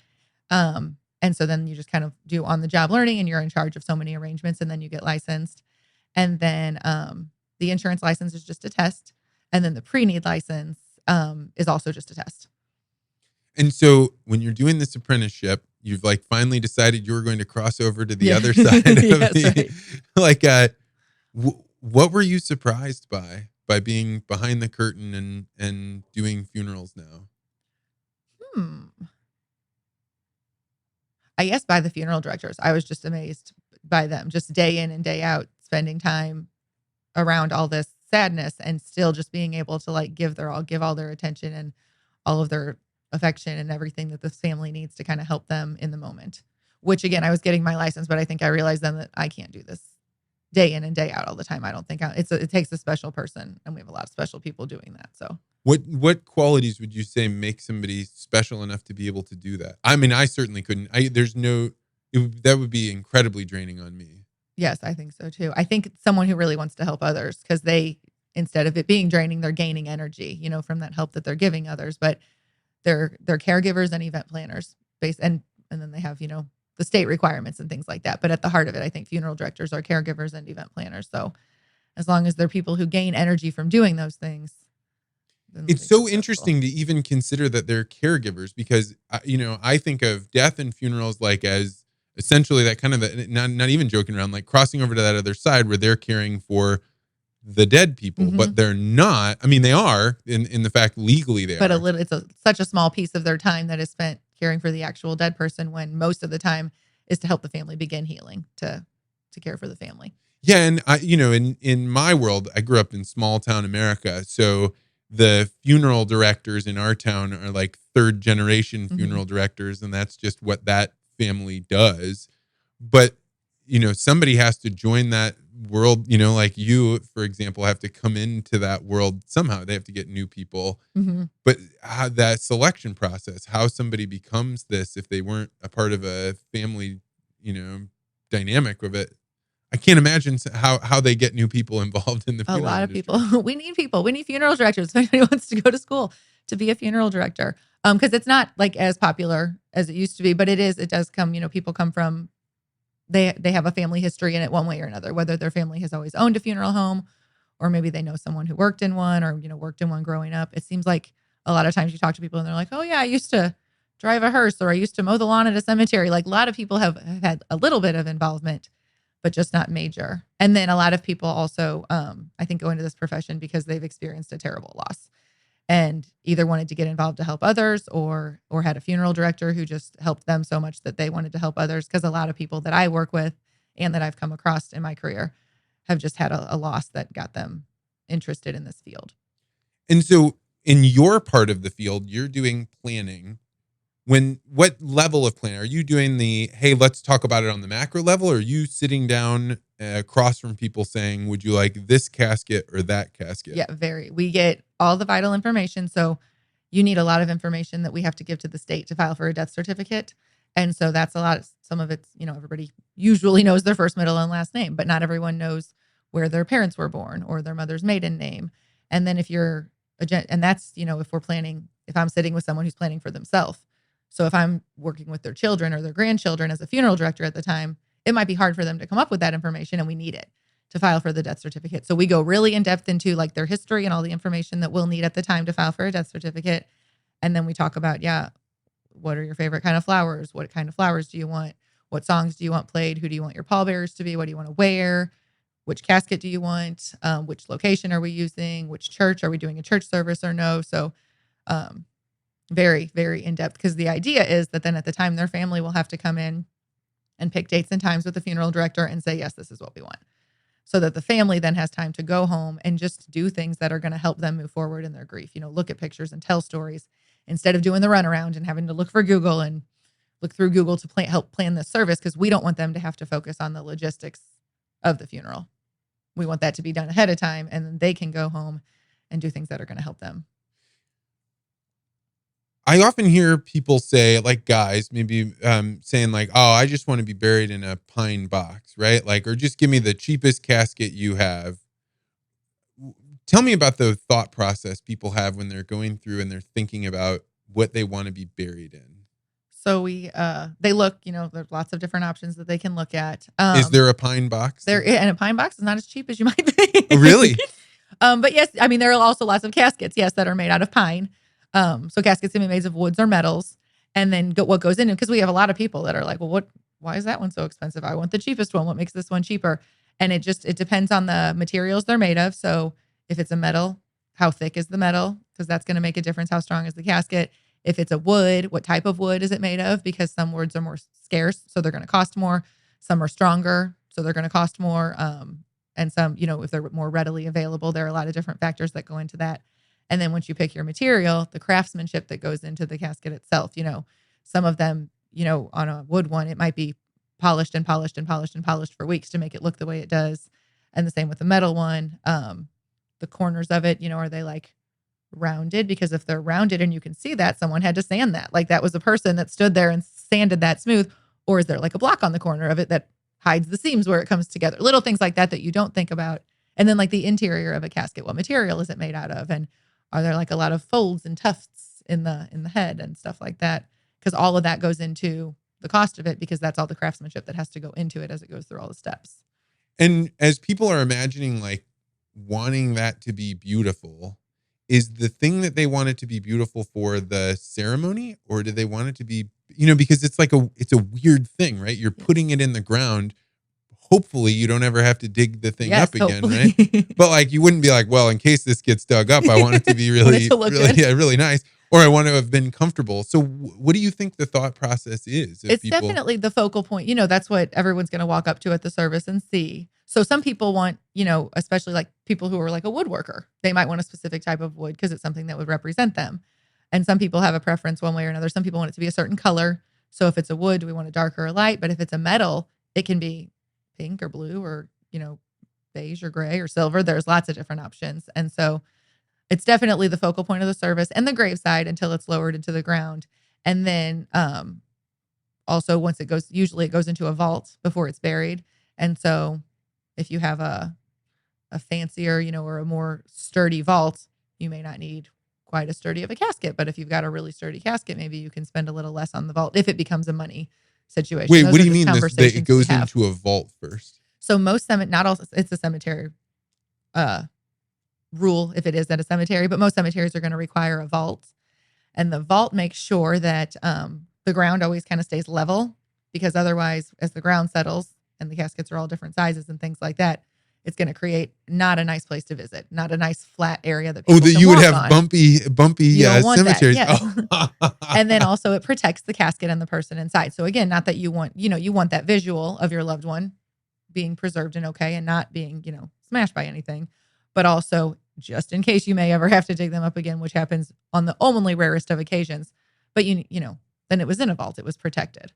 And And so then you just kind of do on the job learning, and you're in charge of so many arrangements, and then you get licensed. And then the insurance license is just a test. And then the pre-need license is also just a test. And so when you're doing this apprenticeship, you've like finally decided you were going to cross over to the Yeah. other side of Yes, the right. like what were you surprised by being behind the curtain and doing funerals now? Hmm. I guess by the funeral directors, I was just amazed by them, just day in and day out, spending time around all this sadness and still just being able to like give all their attention and all of their affection and everything that this family needs to kind of help them in the moment. Which again, I was getting my license, but I think I realized then that I can't do this day in and day out all the time. I don't think it takes a special person, and we have a lot of special people doing that. So What qualities would you say make somebody special enough to be able to do that? I mean, I certainly couldn't. That would be incredibly draining on me. yes, I think so too. I think it's someone who really wants to help others because they, instead of it being draining, they're gaining energy, from that help that they're giving others. But they're caregivers and event planners based, and then they have, the state requirements and things like that. But at the heart of it, I think funeral directors are caregivers and event planners. So as long as they're people who gain energy from doing those things, then It's they're so successful. interesting to even consider that they're caregivers because I think of death and funerals like as essentially that kind of not even joking around, like crossing over to that other side where they're caring for the dead people, Hmm. but they're not. I mean, they are in the fact legally they But are. such a small piece of their time that is spent caring for the actual dead person, when most of the time is to help the family begin healing, to care for the family. Yeah, and in my world, I grew up in small town America, so the funeral directors in our town are like third generation Hmm. funeral directors, and that's just what that family does. But somebody has to join that world. Like you, for example, have to come into that world somehow. They have to get new people. Hmm. But how that selection process, how somebody becomes this if they weren't a part of a family, you know, dynamic of it, I can't imagine how they get new people involved in the A funeral lot of people. industry. We need people. We need funeral directors. If anybody wants to go to school to be a funeral director, because it's not like as popular as it used to be, but it is. It does come. People come from, they have a family history in it one way or another. Whether their family has always owned a funeral home, or maybe they know someone who worked in one, or worked in one growing up. It seems like a lot of times you talk to people and they're like, "Oh yeah, I used to drive a hearse, or I used to mow the lawn at a cemetery." Like a lot of people have had a little bit of involvement, but just not major. And then a lot of people also, I think, go into this profession because they've experienced a terrible loss and either wanted to get involved to help others, or had a funeral director who just helped them so much that they wanted to help others. Because a lot of people that I work with and that I've come across in my career have just had a loss that got them interested in this field. And so in your part of the field, you're doing planning. What level of planning? Are you doing the, hey, let's talk about it on the macro level? Or are you sitting down across from people saying, would you like this casket or that casket? Yeah, very. We get all the vital information. So you need a lot of information that we have to give to the state to file for a death certificate. And so that's a lot. Some of it's, everybody usually knows their first, middle, and last name, but not everyone knows where their parents were born or their mother's maiden name. And then if you're and that's, if we're planning, if I'm sitting with someone who's planning for themselves. So if I'm working with their children or their grandchildren as a funeral director at the time, it might be hard for them to come up with that information, and we need it to file for the death certificate. So we go really in depth into like their history and all the information that we'll need at the time to file for a death certificate. And then we talk about, yeah, what are your favorite kind of flowers? What kind of flowers do you want? What songs do you want played? Who do you want your pallbearers to be? What do you want to wear? Which casket do you want? Which location are we using? Which church? Are we doing a church service or no? So um, very, very in depth, because the idea is that then at the time their family will have to come in and pick dates and times with the funeral director and say, yes, this is what we want. So that the family then has time to go home and just do things that are going to help them move forward in their grief. Look at pictures and tell stories instead of doing the runaround and having to look for Google and look through Google to help plan this service, because we don't want them to have to focus on the logistics of the funeral. We want that to be done ahead of time, and then they can go home and do things that are going to help them. I often hear people say, like guys, maybe saying like, "Oh, I just want to be buried in a pine box," right? Like, or just give me the cheapest casket you have. Tell me about the thought process people have when they're going through and they're thinking about what they want to be buried in. So they look, there's lots of different options that they can look at. Is there a pine box? And a pine box is not as cheap as you might think. Oh, really? But yes, I mean, there are also lots of caskets, yes, that are made out of pine. So caskets can be made of woods or metals. And then what goes in it, because we have a lot of people that are like, well, why is that one so expensive? I want the cheapest one. What makes this one cheaper? And it depends on the materials they're made of. So if it's a metal, how thick is the metal? Because that's going to make a difference. How strong is the casket? If it's a wood, what type of wood is it made of? Because some woods are more scarce, so they're going to cost more. Some are stronger, so they're going to cost more. And some, if they're more readily available, there are a lot of different factors that go into that. And then once you pick your material, the craftsmanship that goes into the casket itself, some of them, on a wood one, it might be polished and polished and polished and polished for weeks to make it look the way it does. And the same with the metal one. The corners of it, are they like rounded? Because if they're rounded and you can see that, someone had to sand that. Like that was a person that stood there and sanded that smooth. Or is there like a block on the corner of it that hides the seams where it comes together? Little things like that you don't think about. And then like the interior of a casket, what material is it made out of? And are there like a lot of folds and tufts in the head and stuff like that? Because all of that goes into the cost of it, because that's all the craftsmanship that has to go into it as it goes through all the steps. And as people are imagining, like wanting that to be beautiful, is the thing that they want it to be beautiful for the ceremony, or do they want it to be, because it's it's a weird thing, right? You're putting it in the ground. Hopefully you don't ever have to dig the thing up again, hopefully. Right? But like, you wouldn't be like, well, in case this gets dug up, I want it to be really, really nice. Or I want to have been comfortable. So what do you think the thought process is? It's definitely the focal point. That's what everyone's going to walk up to at the service and see. So some people want, especially like people who are like a woodworker, they might want a specific type of wood because it's something that would represent them. And some people have a preference one way or another. Some people want it to be a certain color. So if it's a wood, do we want it dark or light? But if it's a metal, it can be pink or blue or, beige or gray or silver. There's lots of different options. And so it's definitely the focal point of the service and the graveside until it's lowered into the ground. And then also once usually it goes into a vault before it's buried. And so if you have a fancier, or a more sturdy vault, you may not need quite as sturdy of a casket. But if you've got a really sturdy casket, maybe you can spend a little less on the vault if it becomes a money situation. Wait, what do you mean it goes into a vault first? So most not all, it's a cemetery rule if it is at a cemetery, but most cemeteries are going to require a vault. And the vault makes sure that the ground always kind of stays level, because otherwise, as the ground settles and the caskets are all different sizes and things like that, it's going to create not a nice place to visit, not a nice flat area that people you would have bumpy cemeteries. That, yes. And then also it protects the casket and the person inside. So again, not that you want that visual of your loved one being preserved and okay and not being, smashed by anything, but also just in case you may ever have to dig them up again, which happens on the only rarest of occasions. But then it was in a vault, it was protected.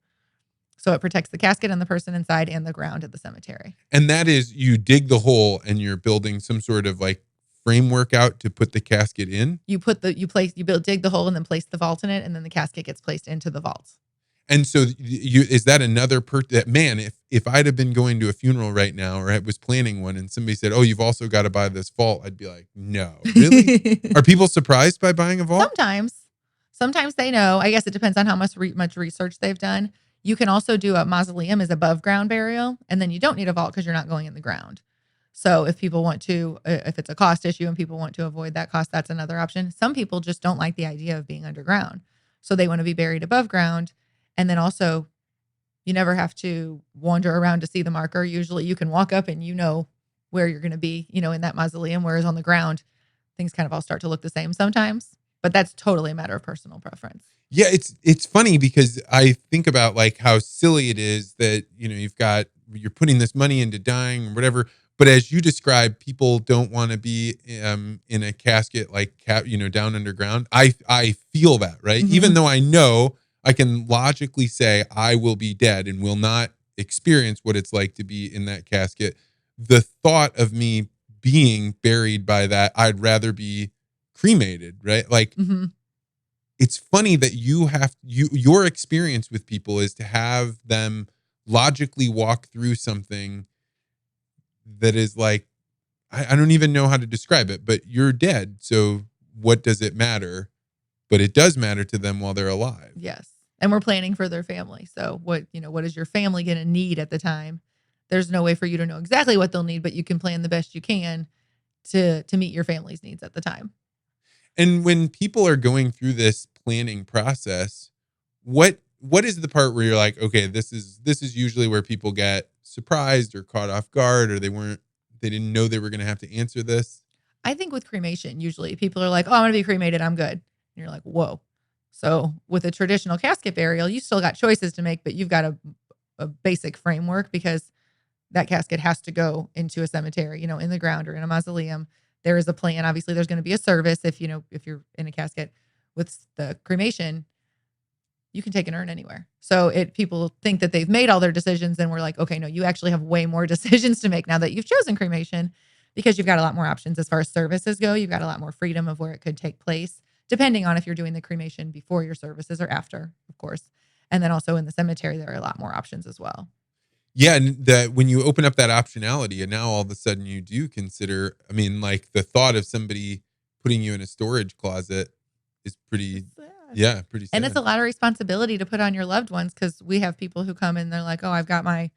So it protects the casket and the person inside and the ground at the cemetery. And that is, you dig the hole and you're building some sort of like framework out to put the casket in. You dig the hole and then place the vault in it, and then the casket gets placed into the vault. And so is that another if I'd have been going to a funeral right now, or I was planning one, and somebody said, "Oh, you've also got to buy this vault," I'd be like, "No, really?" Are people surprised by buying a vault? Sometimes they know. I guess it depends on how much research they've done. You can also do a mausoleum as above ground burial, and then you don't need a vault because you're not going in the ground. So if people want to, if it's a cost issue and people want to avoid that cost, that's another option. Some people just don't like the idea of being underground. So they want to be buried above ground. And then also, you never have to wander around to see the marker. Usually you can walk up and where you're going to be, in that mausoleum, whereas on the ground, things kind of all start to look the same sometimes. But that's totally a matter of personal preference. Yeah, it's funny because I think about like how silly it is that, you're putting this money into dying or whatever. But as you described, people don't want to be in a casket like down underground. I feel that, right? Mm-hmm. Even though I know I can logically say I will be dead and will not experience what it's like to be in that casket. The thought of me being buried by that, I'd rather be cremated, right? Like, mm-hmm. It's funny that your experience with people is to have them logically walk through something that is like, I don't even know how to describe it, but you're dead. So what does it matter? But it does matter to them while they're alive. Yes. and we're planning for their family. So what is your family going to need at the time? There's no way for you to know exactly what they'll need, but you can plan the best you can to meet your family's needs at the time. And when people are going through this planning process, what is the part where you're like, okay, this is usually where people get surprised or caught off guard, or they didn't know they were going to have to answer this? I think with cremation, usually people are like, "Oh, I'm going to be cremated. I'm good." And you're like, "Whoa." So with a traditional casket burial, you still got choices to make, but you've got a basic framework because that casket has to go into a cemetery, in the ground or in a mausoleum. There is a plan. Obviously, there's going to be a service if you're in a casket. With the cremation, you can take an urn anywhere. So people think that they've made all their decisions, and we're like, okay, no, you actually have way more decisions to make now that you've chosen cremation because you've got a lot more options as far as services go. You've got a lot more freedom of where it could take place, depending on if you're doing the cremation before your services or after, of course. And then also in the cemetery, there are a lot more options as well. Yeah, and that when you open up that optionality, and now all of a sudden you do consider, I mean, like the thought of somebody putting you in a storage closet is pretty, It's sad. yeah, pretty And it's sad. a lot of responsibility to put on your loved ones because we have people who come in, they're like, oh, I've got my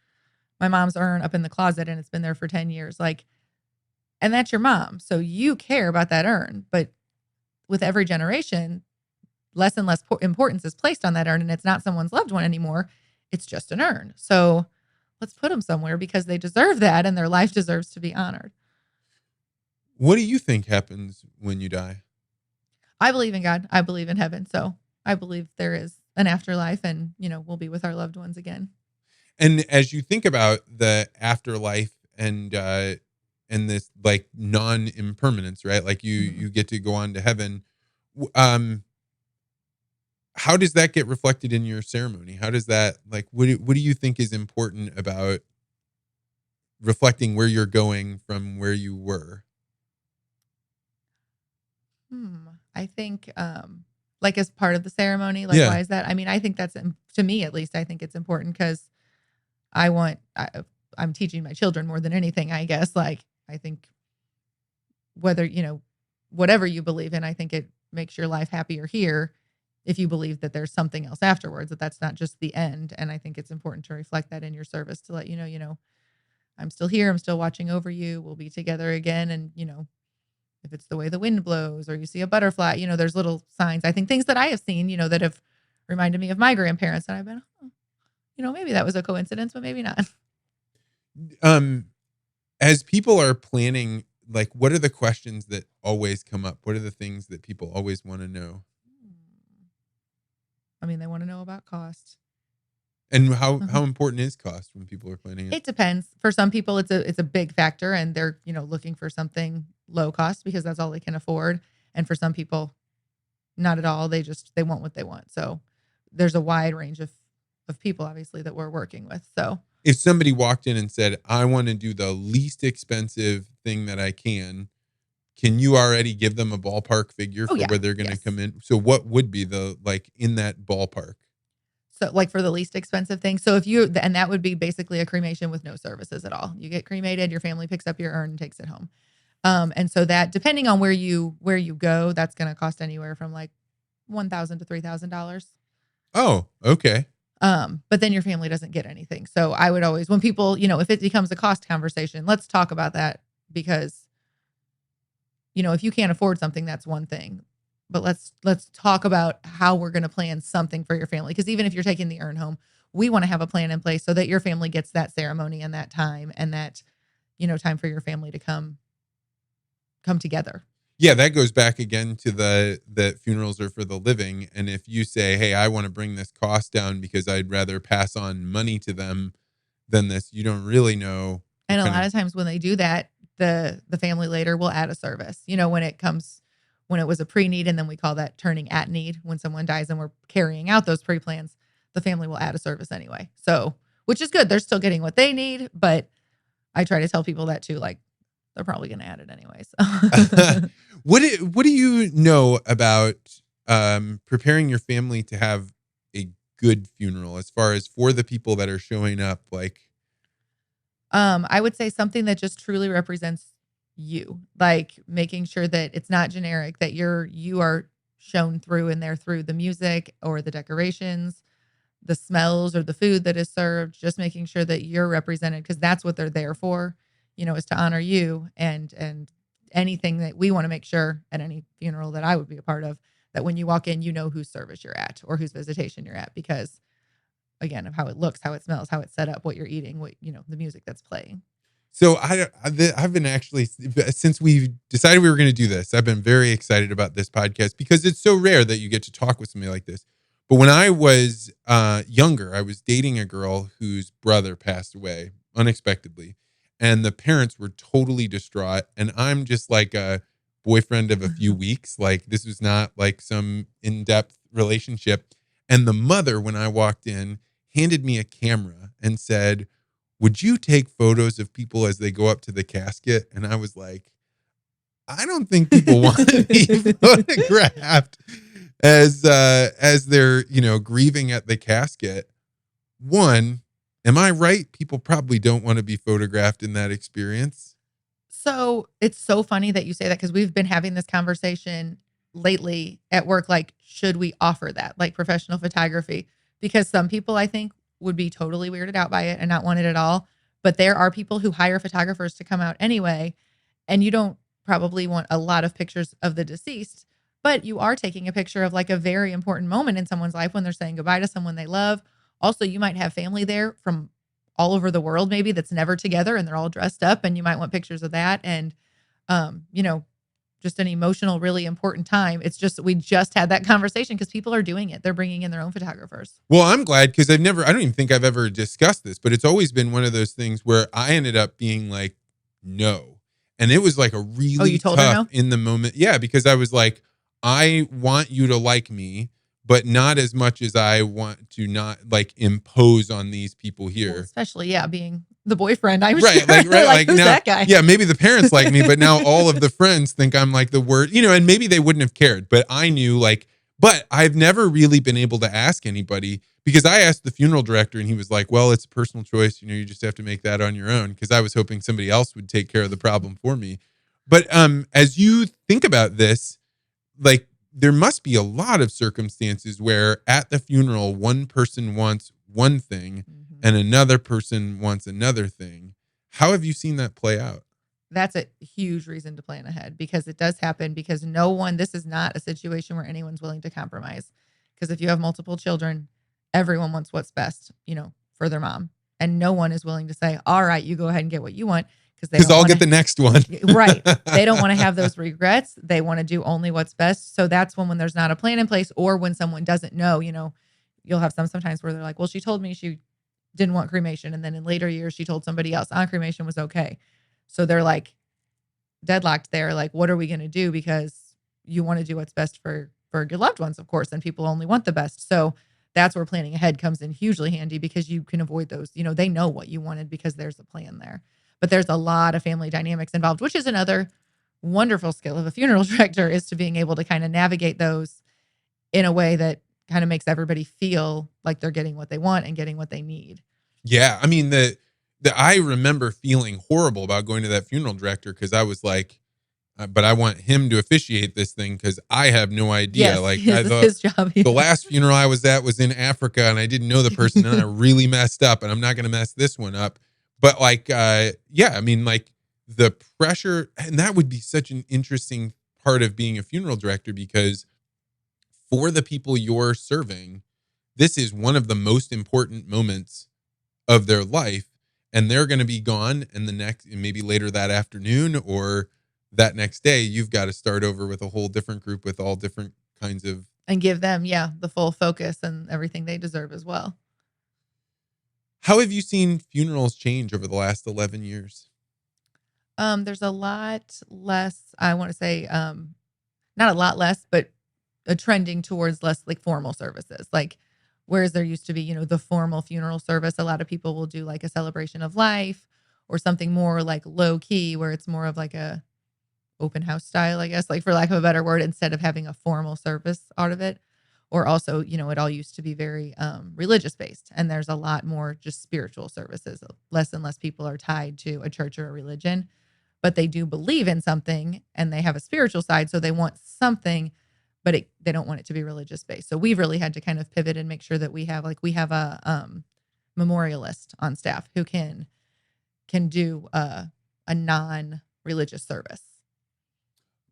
mom's urn up in the closet and it's been there for 10 years. Like, and that's your mom. So you care about that urn. But with every generation, less and less importance is placed on that urn, and it's not someone's loved one anymore. It's just an urn. So let's put them somewhere because they deserve that and their life deserves to be honored. What do you think happens when you die? I believe in God. I believe in heaven. So I believe there is an afterlife and, we'll be with our loved ones again. And as you think about the afterlife and this like non-impermanence, right? Like you Mhm. you get to go on to heaven. w- Um, how does that get reflected in your ceremony? How does that like what do you think is important about reflecting where you're going from where you were? I think, like as part of the ceremony, like Yeah. why is that? I mean, I think that's to me at least. I think it's important because I want. I'm teaching my children more than anything. I guess. Like I think whether whatever you believe in, I think it makes your life happier here if you believe that there's something else afterwards. That's not just the end. And I think it's important to reflect that in your service to let I'm still here. I'm still watching over you. We'll be together again. And if it's the way the wind blows or you see a butterfly, there's little signs. I think things that I have seen, that have reminded me of my grandparents. And I've been, oh, maybe that was a coincidence, but maybe not. Um, as people are planning, like what are the questions that always come up? What are the things that people always want to know? I mean, they want to know about cost. And how important is cost when people are planning it? It depends. For some people, it's a big factor, and they're looking for something low cost because that's all they can afford. And for some people, not at all. They want what they want. So there's a wide range of people, obviously, that we're working with. So If somebody walked in and said, "I want to do the least expensive thing that I can you already give them a ballpark figure oh for yeah, where they're going to yes. come in? So what would be the like in that ballpark? So like for the least expensive thing. So if you and that would be basically a cremation with no services at all. You get cremated, your family picks up your urn and takes it home. And so that depending on where you go, that's going to cost anywhere from like $1,000 to $3,000. Oh, okay. But then your family doesn't get anything. So I would always, when people, if it becomes a cost conversation, let's talk about that because, if you can't afford something, that's one thing. But let's talk about how we're going to plan something for your family. Because even if you're taking the urn home, we want to have a plan in place so that your family gets that ceremony and that time and that, time for your family to come together. Yeah, that goes back again to the that funerals are for the living. And if you say, "Hey, I want to bring this cost down because I'd rather pass on money to them than this," you don't really know what And a kind lot of. of times when they do that, the family later will add a service. When it was a pre-need and then we call that turning at need when someone dies and we're carrying out those pre-plans, the family will add a service anyway. So, which is good. They're still getting what they need, but I try to tell people that too, like they're probably going to add it anyway. So. What do you know about preparing your family to have a good funeral as far as for the people that are showing up? Like, I would say something that just truly represents you, like making sure that it's not generic, that you are shown through and there through the music or the decorations. the smells or the food that is served, just making sure that you're represented because that's what they're there for, is to honor you and anything that we want to make sure at any funeral that I would be a part of that when you walk in, you know whose service you're at or whose visitation you're at because again of how it looks, how it smells, how it's set up, what you're eating, what the music that's playing. So I've been actually, since we decided we were going to do this, I've been very excited about this podcast because it's so rare that you get to talk with somebody like this. But when I was younger, I was dating a girl whose brother passed away unexpectedly, and the parents were totally distraught. And I'm just like a boyfriend of a few weeks. Like this was not like some in-depth relationship. And the mother, when I walked in, handed me a camera and said, would you take photos of people as they go up to the casket? And I was like, I don't think people want to be photographed as they're, grieving at the casket. One, am I right? People probably don't want to be photographed in that experience. So it's so funny that you say that because we've been having this conversation lately at work. Like, should we offer that, like professional photography? Because some people, I think, would be totally weirded out by it and not want it at all. But there are people who hire photographers to come out anyway. And you don't probably want a lot of pictures of the deceased, but you are taking a picture of like a very important moment in someone's life when they're saying goodbye to someone they love. Also, you might have family there from all over the world, maybe that's never together and they're all dressed up and you might want pictures of that. And, just an emotional, really important time. It's just, we just had that conversation because people are doing it. They're bringing in their own photographers. Well, I'm glad because I don't even think I've ever discussed this, but it's always been one of those things where I ended up being like, no. And it was like a really you told her tough no? in the moment. Yeah, because I was like, I want you to like me, but not as much as I want to not like impose on these people here. Well, especially, being the boyfriend. I'm right, sure. like who's now, that guy? Yeah, maybe the parents like me, but now all of the friends think I'm like the word, and maybe they wouldn't have cared, but I knew but I've never really been able to ask anybody because I asked the funeral director and he was like, well, it's a personal choice. You just have to make that on your own. Cause I was hoping somebody else would take care of the problem for me. But as you think about this, like there must be a lot of circumstances where at the funeral, one person wants one thing and another person wants another thing. How have you seen that play out? That's a huge reason to plan ahead because it does happen because this is not a situation where anyone's willing to compromise. Because if you have multiple children, everyone wants what's best, for their mom. And no one is willing to say, all right, you go ahead and get what you want. Because I'll get the next one. Right. They don't want to have those regrets. They want to do only what's best. So that's when there's not a plan in place or when someone doesn't know, you'll have sometimes where they're like, well, she told me she didn't want cremation. And then in later years, she told somebody else cremation was okay. So they're like deadlocked there. Like, what are we going to do? Because you want to do what's best for your loved ones, of course, and people only want the best. So that's where planning ahead comes in hugely handy because you can avoid those, they know what you wanted because there's a plan there. But there's a lot of family dynamics involved, which is another wonderful skill of a funeral director is to being able to kind of navigate those in a way that kind of makes everybody feel like they're getting what they want and getting what they need. Yeah. I mean, I remember feeling horrible about going to that funeral director because I was like, but I want him to officiate this thing because I have no idea. Yes, his job. The last funeral I was at was in Africa and I didn't know the person and I really messed up and I'm not going to mess this one up. But I mean, the pressure, and that would be such an interesting part of being a funeral director because for the people you're serving, this is one of the most important moments of their life. And they're going to be gone and maybe later that afternoon or that next day, you've got to start over with a whole different group with all different kinds of. And give them, the full focus and everything they deserve as well. How have you seen funerals change over the last 11 years? There's a lot less, I want to say, not a lot less, but a trending towards less like formal services. Like, whereas there used to be, the formal funeral service, a lot of people will do like a celebration of life or something more like low key, where it's more of like a open house style, I guess, like for lack of a better word, instead of having a formal service out of it. Or also, it all used to be very religious based. And there's a lot more just spiritual services. Less and less people are tied to a church or a religion, but they do believe in something and they have a spiritual side. So they want something, but they don't want it to be religious based. So we've really had to kind of pivot and make sure that we have a memorialist on staff who can do a non-religious service.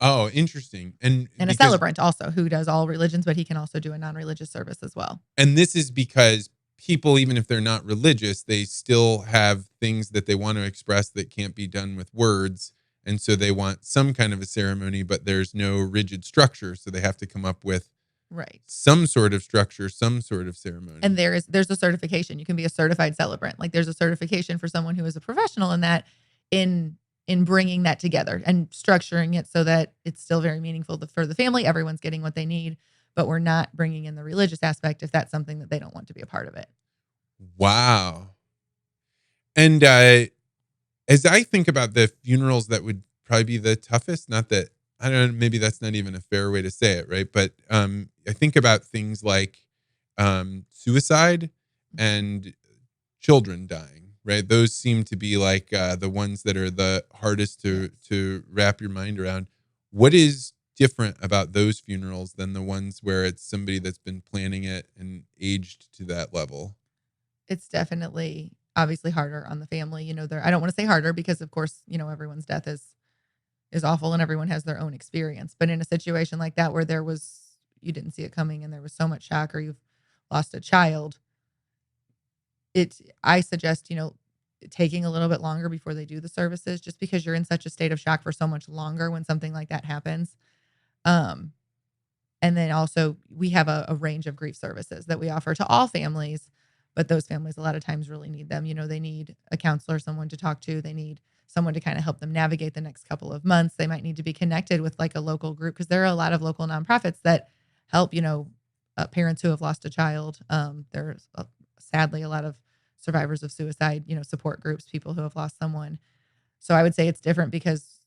Oh, interesting. And And a because celebrant also who does all religions, but he can also do a non-religious service as well. and this is because people, even if they're not religious, they still have things that they want to express that can't be done with words. And so they want some kind of a ceremony, but there's no rigid structure. So they have to come up with Right. some sort of structure, some sort of ceremony. And there's a certification. You can be a certified celebrant. Like there's a certification for someone who is a professional in that, in bringing that together and structuring it so that it's still very meaningful for the family. Everyone's getting what they need, but we're not bringing in the religious aspect if that's something that they don't want to be a part of it. Wow. And as I think about the funerals that would probably be the toughest, not that, I don't know, maybe that's not even a fair way to say it, right? But I think about things like suicide and children dying, right? Those seem to be like the ones that are the hardest to wrap your mind around. What is different about those funerals than the ones where it's somebody that's been planning it and aged to that level? It's definitely obviously harder on the family. I don't want to say harder because of course, everyone's death is awful and everyone has their own experience. But in a situation like that where you didn't see it coming and there was so much shock or you've lost a child, I suggest, taking a little bit longer before they do the services just because you're in such a state of shock for so much longer when something like that happens. Um, and then also we have a range of grief services that we offer to all families, but those families a lot of times really need them. They need a counselor, someone to talk to. They need someone to kind of help them navigate the next couple of months. They might need to be connected with like a local group because there are a lot of local nonprofits that help, parents who have lost a child. There's sadly a lot of survivors of suicide, support groups, people who have lost someone. So I would say it's different because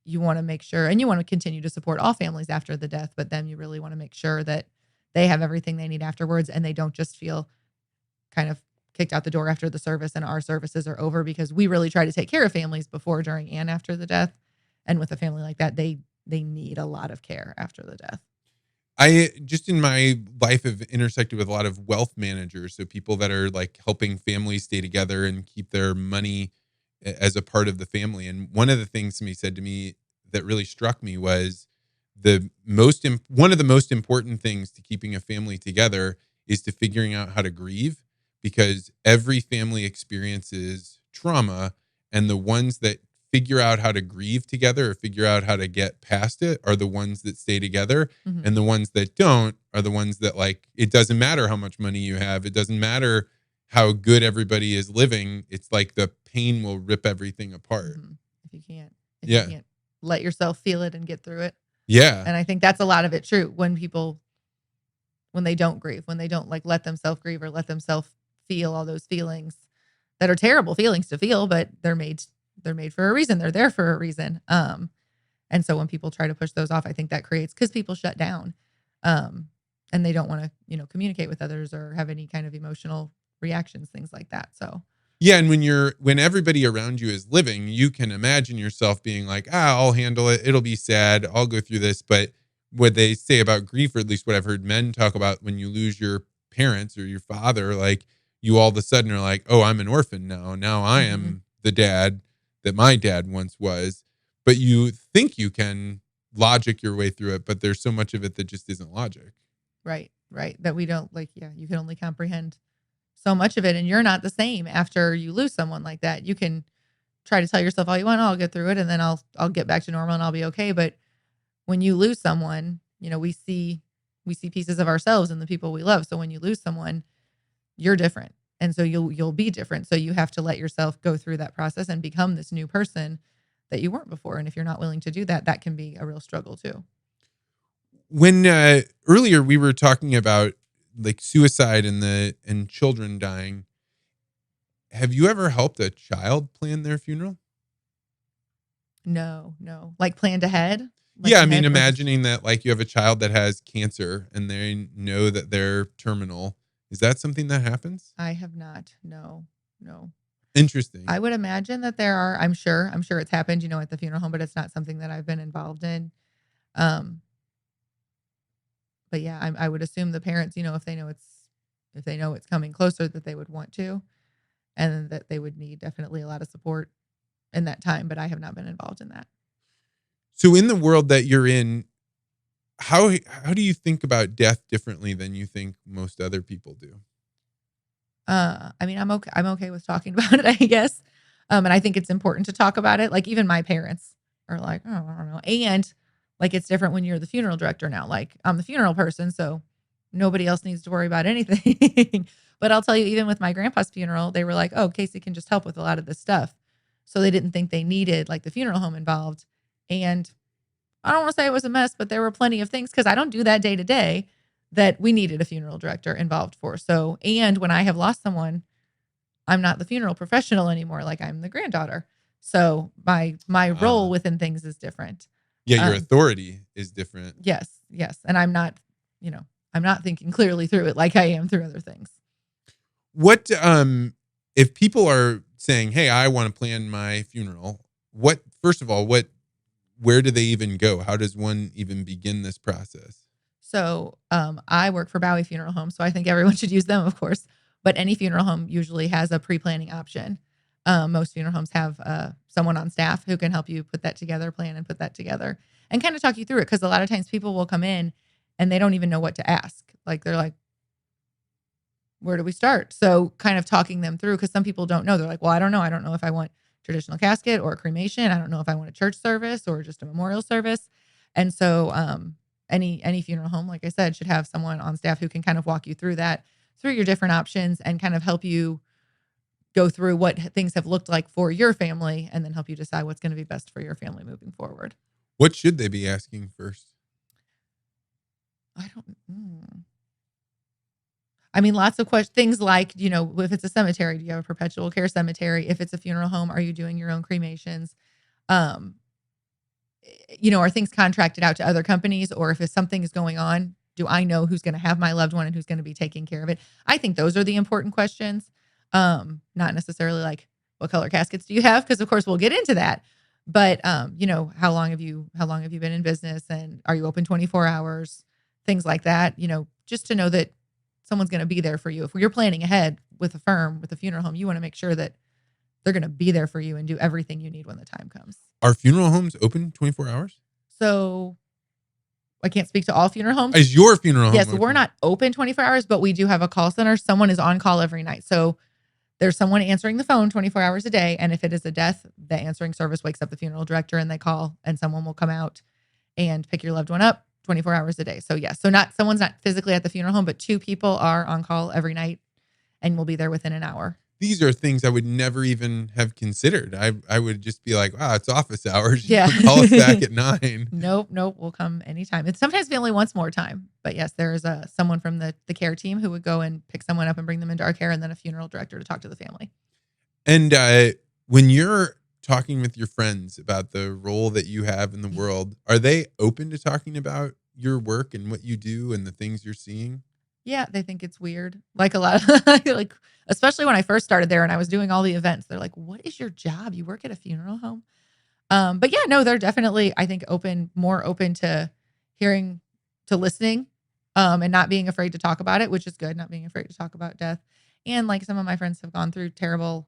you want to make sure, and you want to continue to support all families after the death, but then you really want to make sure that they have everything they need afterwards and they don't just feel kind of kicked out the door after the service and our services are over, because we really try to take care of families before, during, and after the death. And with a family like that, they need a lot of care after the death. I just in my life have intersected with a lot of wealth managers. So people that are like helping families stay together and keep their money as a part of the family. And one of the things somebody said to me that really struck me was one of the most important things to keeping a family together is to figuring out how to grieve, because every family experiences trauma, and the ones that figure out how to grieve together or figure out how to get past it are the ones that stay together. Mm-hmm. And the ones that don't are the ones that, like, it doesn't matter how much money you have. It doesn't matter how good everybody is living. It's like the pain will rip everything apart. Mm-hmm. If you Yeah. can't let yourself feel it and get through it. Yeah. And I think that's a lot of it true when they don't grieve, when they don't like let themselves grieve or let themselves feel all those feelings that are terrible feelings to feel, but they're made for a reason. They're there for a reason. And so when people try to push those off, I think that creates, because people shut down, and they don't want to, communicate with others or have any kind of emotional reactions, things like that. So yeah, and when everybody around you is living, you can imagine yourself being like, I'll handle it. It'll be sad. I'll go through this. But what they say about grief, or at least what I've heard men talk about, when you lose your parents or your father, like, you all of a sudden are like, oh, I'm an orphan now. Now I am the dad that my dad once was. But you think you can logic your way through it, but there's so much of it that just isn't logic. Right. That we don't you can only comprehend so much of it, and you're not the same after you lose someone like that. You can try to tell yourself all you want, I'll get through it and then I'll get back to normal and I'll be okay. But when you lose someone, we see pieces of ourselves in the people we love. So when you lose someone, you're different. And so you'll be different. So you have to let yourself go through that process and become this new person that you weren't before. And if you're not willing to do that, that can be a real struggle too. When earlier we were talking about like suicide and children dying, have you ever helped a child plan their funeral? No. Like planned ahead? Like yeah, I mean, ahead imagining that like you have a child that has cancer and they know that they're terminal. Is that something that happens? I have not. No. Interesting. I would imagine that there are, I'm sure it's happened, at the funeral home, but it's not something that I've been involved in. But yeah, I would assume the parents, if they know it's coming closer, that they would want to, and that they would need definitely a lot of support in that time. But I have not been involved in that. So in the world that you're in, how do you think about death differently than you think most other people do? I mean, I'm okay. I'm okay with talking about it, I guess. And I think it's important to talk about it. Like even my parents are like, oh, I don't know. And like it's different when you're the funeral director now. Like I'm the funeral person, so nobody else needs to worry about anything. But I'll tell you, even with my grandpa's funeral, they were like, oh, Casey can just help with a lot of this stuff. So they didn't think they needed like the funeral home involved. And I don't want to say it was a mess, but there were plenty of things because I don't do that day to day that we needed a funeral director involved for. So, and when I have lost someone, I'm not the funeral professional anymore. Like I'm the granddaughter. So my role Uh, within things is different. yeah, your Um, authority is different. yes, yes. And you know, I'm not thinking clearly through it like I am through other things. What if people are saying, "Hey, I want to plan my funeral." What first of all, where do they even go? How does one even begin this process? So I work for Bowie Funeral Home, so I think everyone should use them, of course. But any funeral home usually has a pre-planning option. Most funeral homes have someone on staff who can help you put that together, plan and put that together, and kind of talk you through it. Because a lot of times people will come in and they don't even know what to ask. Like they're like, "Where do we start?" So kind of talking them through because some people don't know. They're like, "Well, I don't know. I don't know if I want traditional casket or cremation. I don't know if I want a church service or just a memorial service." And so any funeral home, like I said, should have someone on staff who can kind of walk you through that, through your different options and kind of help you go through what things have looked like for your family and then help you decide what's going to be best for your family moving forward. What should they be asking first? I don't I mean, lots of questions, things like, if it's a cemetery, do you have a perpetual care cemetery? If it's a funeral home, are you doing your own cremations? Um, are things contracted out to other companies? Or if something is going on, do I know who's going to have my loved one and who's going to be taking care of it? I think those are the important questions. Not necessarily like what color caskets do you have? Because of course we'll get into that. But how long have you been in business and are you open 24 hours? Things like that, just to know that someone's going to be there for you. If you're planning ahead with a firm, with a funeral home, you want to make sure that they're going to be there for you and do everything you need when the time comes. Are funeral homes open 24 hours? So I can't speak to all funeral homes. Is your funeral home Yes, open? we're not open 24 hours, but we do have a call center. Someone is on call every night. So there's someone answering the phone 24 hours a day. And if it is a death, the answering service wakes up the funeral director and they call and someone will come out and pick your loved one up 24 hours a day. So yes, so someone's not physically at the funeral home, but two people are on call every night and will be there within an hour. These are things I would never even have considered. I would just be like, wow, it's office hours. Yeah. Call us back at 9. Nope. We'll come anytime. It's sometimes family wants more time, but yes, there is someone from the care team who would go and pick someone up and bring them into our care, and then a funeral director to talk to the family. And when you're talking with your friends about the role that you have in the world, are they open to talking about your work and what you do and the things you're seeing? Yeah, they think it's weird. Like a lot of like, especially when I first started there and I was doing all the events, they're like, "What is your job? You work at a funeral home?" But yeah, no, they're definitely, I think, more open to hearing, to listening, and not being afraid to talk about it, which is good. Not being afraid to talk about death. And like some of my friends have gone through terrible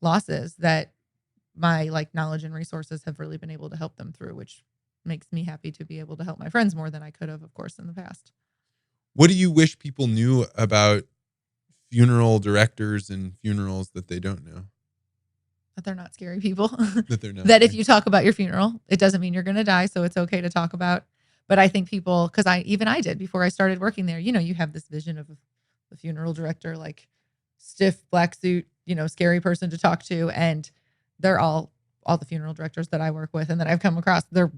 losses that my like knowledge and resources have really been able to help them through, which makes me happy to be able to help my friends more than I could have, of course, in the past. What do you wish people knew about funeral directors and funerals that they don't know? That they're not scary people. That they're not. That if you talk about your funeral, it doesn't mean you're going to die. So it's okay to talk about. But I think people, because I did before I started working there, you have this vision of the funeral director, like stiff black suit, scary person to talk to. And they're all the funeral directors that I work with and that I've come across. They're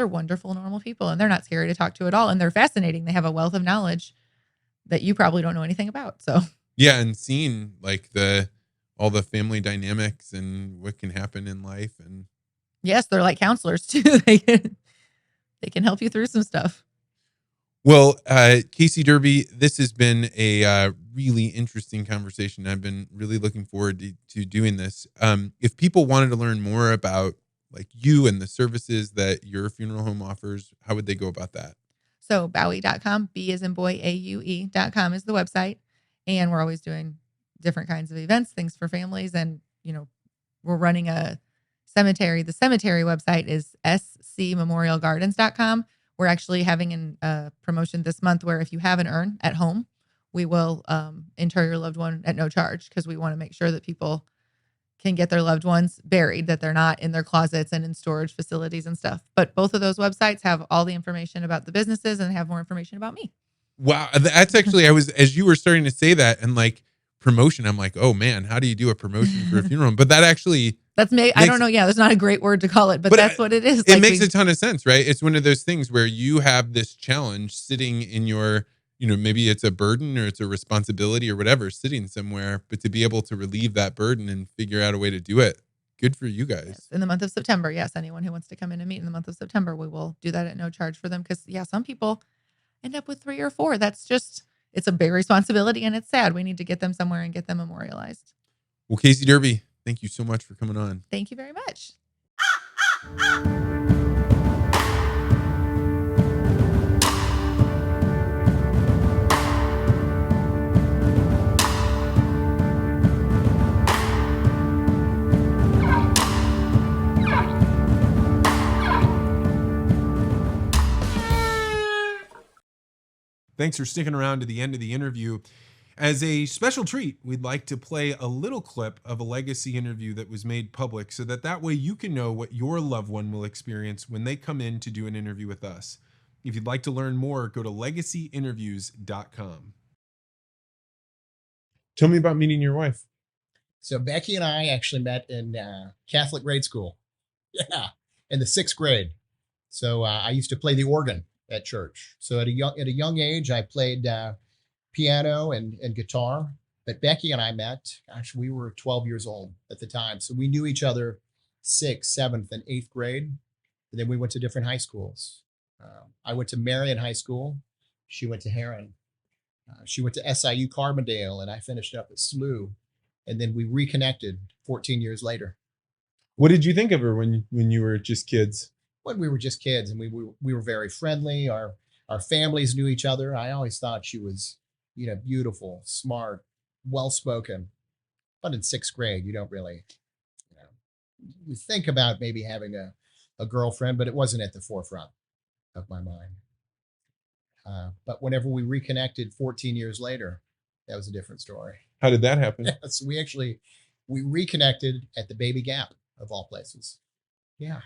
wonderful, normal people, and they're not scary to talk to at all. And they're fascinating. They have a wealth of knowledge that you probably don't know anything about. So Yeah, and seeing like all the family dynamics and what can happen in life. And yes, they're like counselors too. They can help you through some stuff. well, Casey Derby, this has been a really interesting conversation. I've been really looking forward to doing this. If people wanted to learn more about like you and the services that your funeral home offers, how would they go about that? So Bowie.com, B as in boy, AUE.com is the website. And we're always doing different kinds of events, things for families. And, we're running a cemetery. The cemetery website is scmemorialgardens.com. We're actually having a promotion this month where if you have an urn at home, we will inter your loved one at no charge, because we want to make sure that people can get their loved ones buried, that they're not in their closets and in storage facilities and stuff. But both of those websites have all the information about the businesses and have more information about me. Wow, that's actually, I was, as you were starting to say that and like promotion, I'm like, oh man, how do you do a promotion for a funeral home? But that actually That's me. I don't know. Yeah, there's not a great word to call it, but that's what it is. It makes a ton of sense, right? It's one of those things where you have this challenge sitting in your, maybe it's a burden or it's a responsibility or whatever, sitting somewhere, but to be able to relieve that burden and figure out a way to do it, good for you guys. Yes, in the month of September, yes, anyone who wants to come in and meet in the month of September, we will do that at no charge for them, because, some people end up with 3 or 4. That's just, it's a big responsibility and it's sad. We need to get them somewhere and get them memorialized. Well, Casey Derby, thank you so much for coming on. Thank you very much. Thanks for sticking around to the end of the interview. As a special treat, we'd like to play a little clip of a legacy interview that was made public, so that way you can know what your loved one will experience when they come in to do an interview with us. If you'd like to learn more, go to legacyinterviews.com. Tell me about meeting your wife. So Becky and I actually met in Catholic grade school. Yeah, in the 6th grade. So I used to play the organ at church. So at a young age, I played piano and guitar. But Becky and I met, gosh, we were 12 years old at the time. So we knew each other 6th, 7th, and 8th grade. And then we went to different high schools. I went to Marion High School. She went to Heron. She went to SIU Carbondale, and I finished up at SLU. And then we reconnected 14 years later. What did you think of her when you were just kids? When we were just kids, and we were very friendly. Our families knew each other. I always thought she was, beautiful, smart, well-spoken. But in 6th grade, you don't really, you think about maybe having a girlfriend, but it wasn't at the forefront of my mind. But whenever we reconnected 14 years later, that was a different story. How did that happen? So we reconnected at the Baby Gap, of all places. Yeah.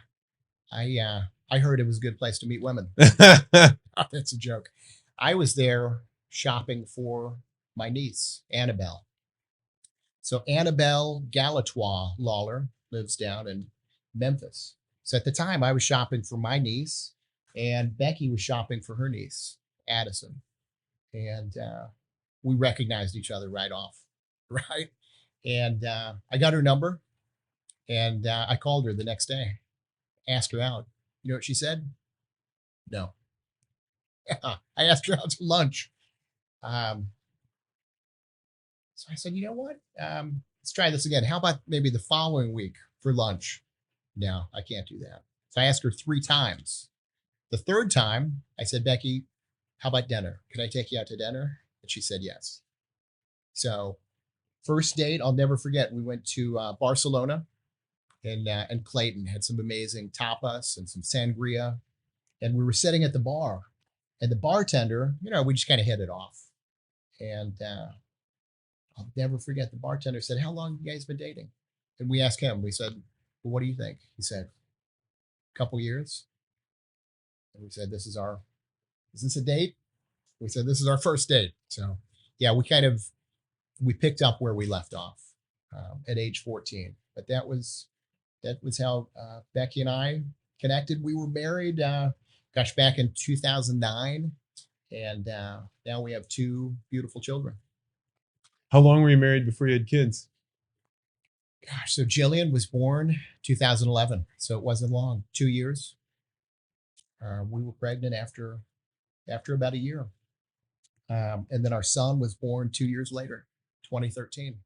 I heard it was a good place to meet women. That's a joke. I was there shopping for my niece, Annabelle. So Annabelle Galatois Lawler lives down in Memphis. So at the time I was shopping for my niece, and Becky was shopping for her niece, Addison. And we recognized each other right off, right? And I got her number, and I called her the next day, asked her out. You know what she said? No. I asked her out to lunch. So I said, you know what? Let's try this again. How about maybe the following week for lunch? No, I can't do that. So I asked her 3 times. The 3rd time, I said, Becky, how about dinner? Can I take you out to dinner? And she said yes. So first date, I'll never forget. We went to Barcelona and Clayton, had some amazing tapas and some sangria. And we were sitting at the bar, and the bartender, we just kind of hit it off. And I'll never forget, the bartender said, how long have you guys been dating? And we asked him, we said, well, what do you think? He said, a couple years. And we said, is this a date? We said, this is our first date. So yeah, we picked up where we left off at age 14. But that was how Becky and I connected. We were married, back in 2009. And now we have 2 beautiful children. How long were you married before you had kids? Gosh, so Jillian was born 2011. So it wasn't long, 2 years. We were pregnant after about a year. And then our son was born 2 years later, 2013.